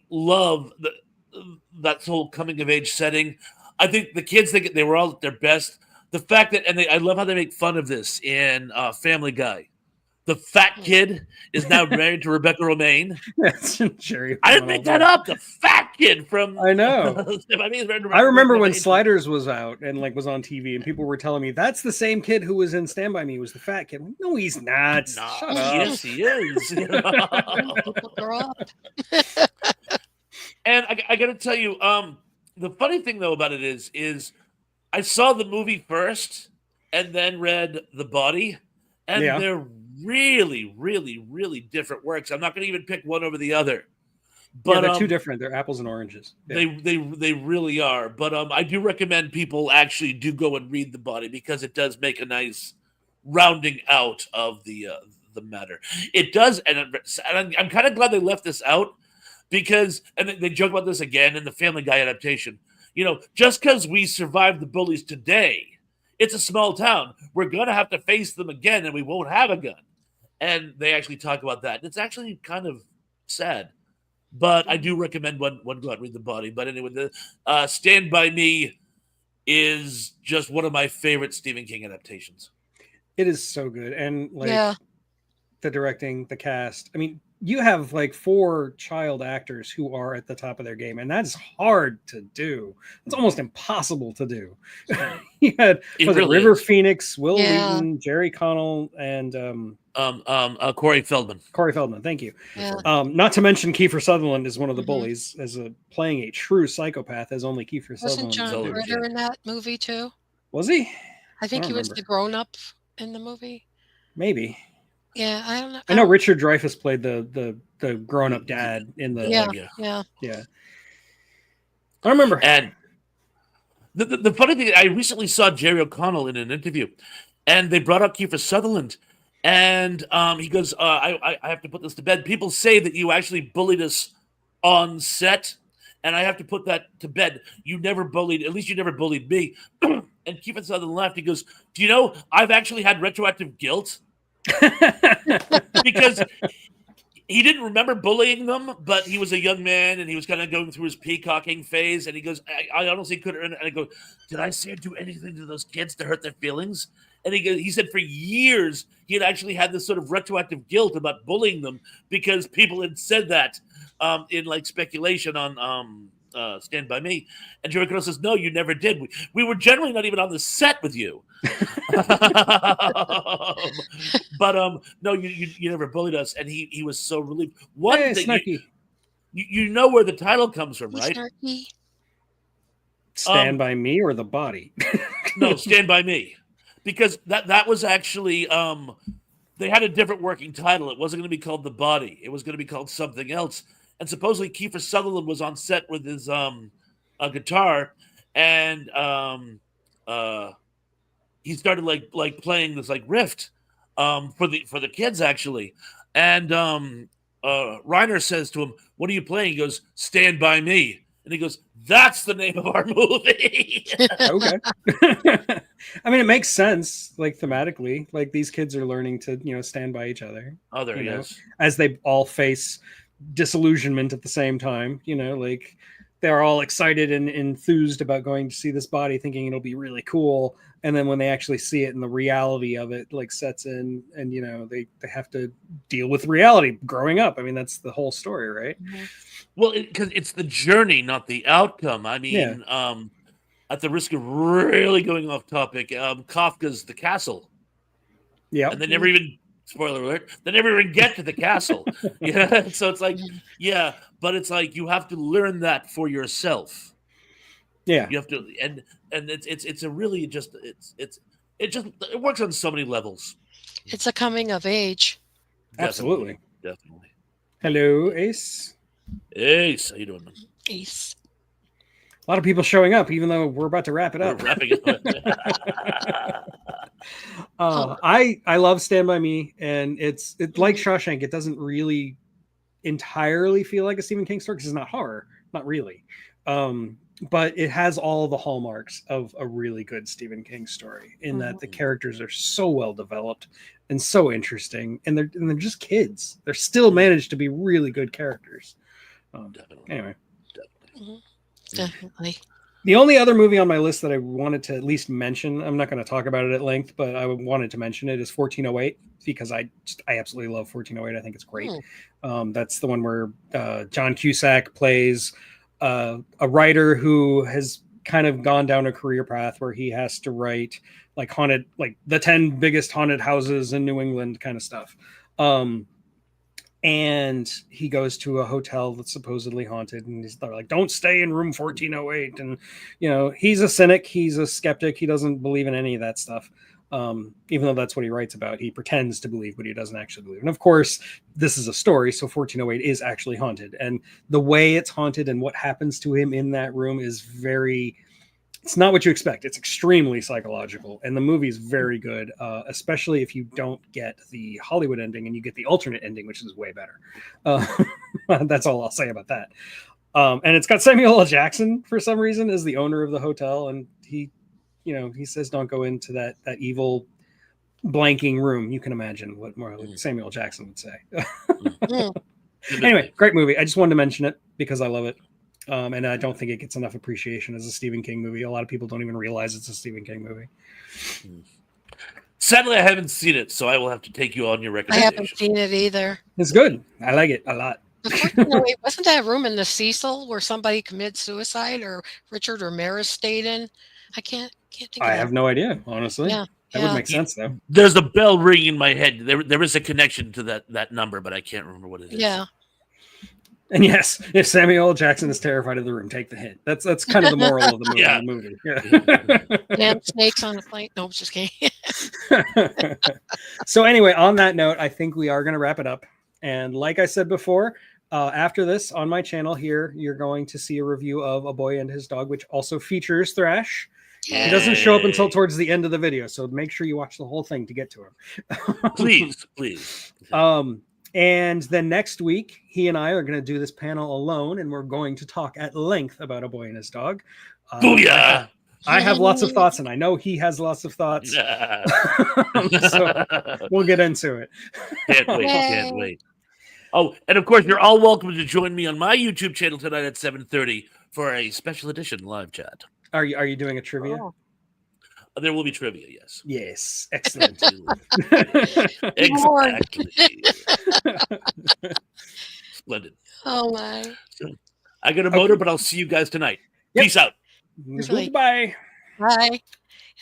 love that whole coming of age setting. I think the kids think they were all at their best. The fact that I love how they make fun of this in Family Guy. the fat kid is now married to Rebecca Romaine. That's Jerry. I didn't make that up. The fat kid from I know. I remember when Sliders was out and like was on TV, and people were telling me that's the same kid who was in Stand By Me was the fat kid. No, he's not. Shut up. Yes, he is. People grow up. And I got to tell you, the funny thing though about it is I saw the movie first and then read The Body, and they're really, really, really different works. I'm not going to even pick one over the other. But they're two different. They're apples and oranges. Yeah. They really are. But I do recommend people actually do go and read The Body, because it does make a nice rounding out of the matter. It does, and I'm kind of glad they left this out, because, and they joke about this again in the Family Guy adaptation. You know, just because we survived the bullies today, it's a small town. We're gonna have to face them again, and we won't have a gun. And they actually talk about that. It's actually kind of sad. But I do recommend one go out and read The Body. But anyway, the Stand By Me is just one of my favorite Stephen King adaptations. It is so good. And like the directing, the cast. I mean, you have like 4 child actors who are at the top of their game, and that's hard to do. It's almost impossible to do. You had River Phoenix, Will Wheaton, Jerry Connell, and Corey Feldman. Corey Feldman, thank you. Yeah. Not to mention Kiefer Sutherland is one of the bullies, as playing a true psychopath, as only Kiefer Sutherland. Wasn't John Ritter in that movie too? Was he? I think he was the grown-up in the movie. Maybe. Yeah, I don't know. I know Richard Dreyfuss played the grown-up dad in the yeah. I remember. And the funny thing, I recently saw Jerry O'Connell in an interview, and they brought up Kiefer Sutherland, and he goes, I have to put this to bed. People say that you actually bullied us on set, and I have to put that to bed. You never bullied, at least you never bullied me. And Kiefer Sutherland laughed. He goes, do you know, I've actually had retroactive guilt. Because he didn't remember bullying them, but he was a young man and he was kind of going through his peacocking phase. And he goes, I honestly couldn't. And I go, did I say or do anything to those kids to hurt their feelings? And he said for years he had actually had this sort of retroactive guilt about bullying them, because people had said that in like speculation on Stand By Me. And Jerry O'Connell says, no, you never did. We were generally not even on the set with you. But no, you never bullied us. And he was so relieved. One thing, you know where the title comes from, right? Stand By Me or The Body? No, Stand By Me. Because that was actually they had a different working title. It wasn't going to be called The Body. It was going to be called something else. And supposedly Kiefer Sutherland was on set with his guitar, and he started like playing this like riff for the kids actually. And Reiner says to him, "What are you playing?" He goes, "Stand By Me." And he goes, "That's the name of our movie." Okay. I mean, it makes sense, like thematically. Like these kids are learning to, stand by each other. Oh, there he is. As they all face disillusionment at the same time. Like they're all excited and enthused about going to see this body, thinking it'll be really cool. And then when they actually see it and the reality of it like sets in, and they have to deal with reality growing up. I mean, that's the whole story, right? Mm-hmm. Well, because it's the journey, not the outcome. I mean, at the risk of really going off topic, Kafka's The Castle. Yeah. And they never even, spoiler alert, they never even get to the castle. So it's like, but it's like you have to learn that for yourself. Yeah. You have to, and it's a really just, it works on so many levels. It's a coming of age. Absolutely. Definitely. Hello, Ace. Ace, how you doing, man? Ace. A lot of people showing up, even though we're about to wrap it up. We're wrapping it up. I love Stand By Me, and it's like Shawshank. It doesn't really entirely feel like a Stephen King story because it's not horror, not really. But it has all the hallmarks of a really good Stephen King story, in that the characters are so well developed and so interesting, and they're just kids. They're still managed to be really good characters. Definitely. Anyway. Definitely. The only other movie on my list that I wanted to at least mention, I'm not going to talk about it at length, but I wanted to mention it, is 1408, because I absolutely love 1408. I think it's great. That's the one where John Cusack plays a writer who has kind of gone down a career path where he has to write like haunted, like the 10 biggest haunted houses in New England kind of stuff. And he goes to a hotel that's supposedly haunted, and they're like, don't stay in room 1408. And, you know, he's a cynic, he's a skeptic, he doesn't believe in any of that stuff. Even though that's what he writes about, he pretends to believe, but he doesn't actually believe. And of course, this is a story, so 1408 is actually haunted. And the way it's haunted and what happens to him in that room is it's not what you expect. It's extremely psychological, and the movie is very good, especially if you don't get the Hollywood ending and you get the alternate ending, which is way better. That's all I'll say about that. And it's got Samuel L. Jackson for some reason as the owner of the hotel, and he says don't go into that evil blanking room. You can imagine what more Samuel Jackson would say. Anyway, great movie. I just wanted to mention it because I love it. And I don't think it gets enough appreciation as a Stephen King movie. A lot of people don't even realize it's a Stephen King movie. Sadly, I haven't seen it, so I will have to take you on your I recommendation. haven't seen it either. It's good. I like it a lot. The 1408, wasn't that a room in the Cecil where somebody committed suicide, or Richard Ramirez stayed in? I can't think of I that. have no idea, honestly. Yeah. That would make sense, though. There's a bell ringing in my head. There is a connection to that number, but I can't remember what it is. Yeah. And yes, if Samuel L. Jackson is terrified of the room, take the hint. That's kind of the moral of the movie. Yeah. Damn snakes on a plane. No, I'm just kidding. So anyway, on that note, I think we are going to wrap it up. And like I said before, after this on my channel here, you're going to see a review of A Boy and His Dog, which also features Thrash. He doesn't show up until towards the end of the video, so make sure you watch the whole thing to get to him. Please. And then next week, he and I are going to do this panel alone, and we're going to talk at length about A Boy and His Dog. Booyah! I have lots of thoughts, and I know he has lots of thoughts. So we'll get into it. Can't wait. Oh, and of course, you're all welcome to join me on my YouTube channel tonight at 7:30 for a special edition live chat. Are you doing a trivia? Oh. There will be trivia, yes. Yes, excellent. Exactly. Splendid. Oh my. So, I got a motor, but I'll see you guys tonight. Yep. Peace out. Goodbye. Bye.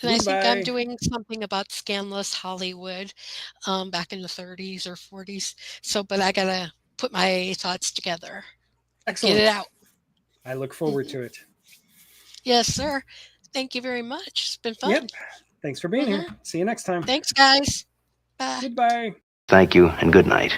And I think Goodbye. I'm doing something about scandalous Hollywood back in the 30s or 40s. So, but I got to put my thoughts together. Excellent. Get it out. I look forward to it. Yes, sir. Thank you very much. It's been fun. Yep. Thanks for being here. See you next time. Thanks, guys. Bye. Goodbye. Thank you and good night.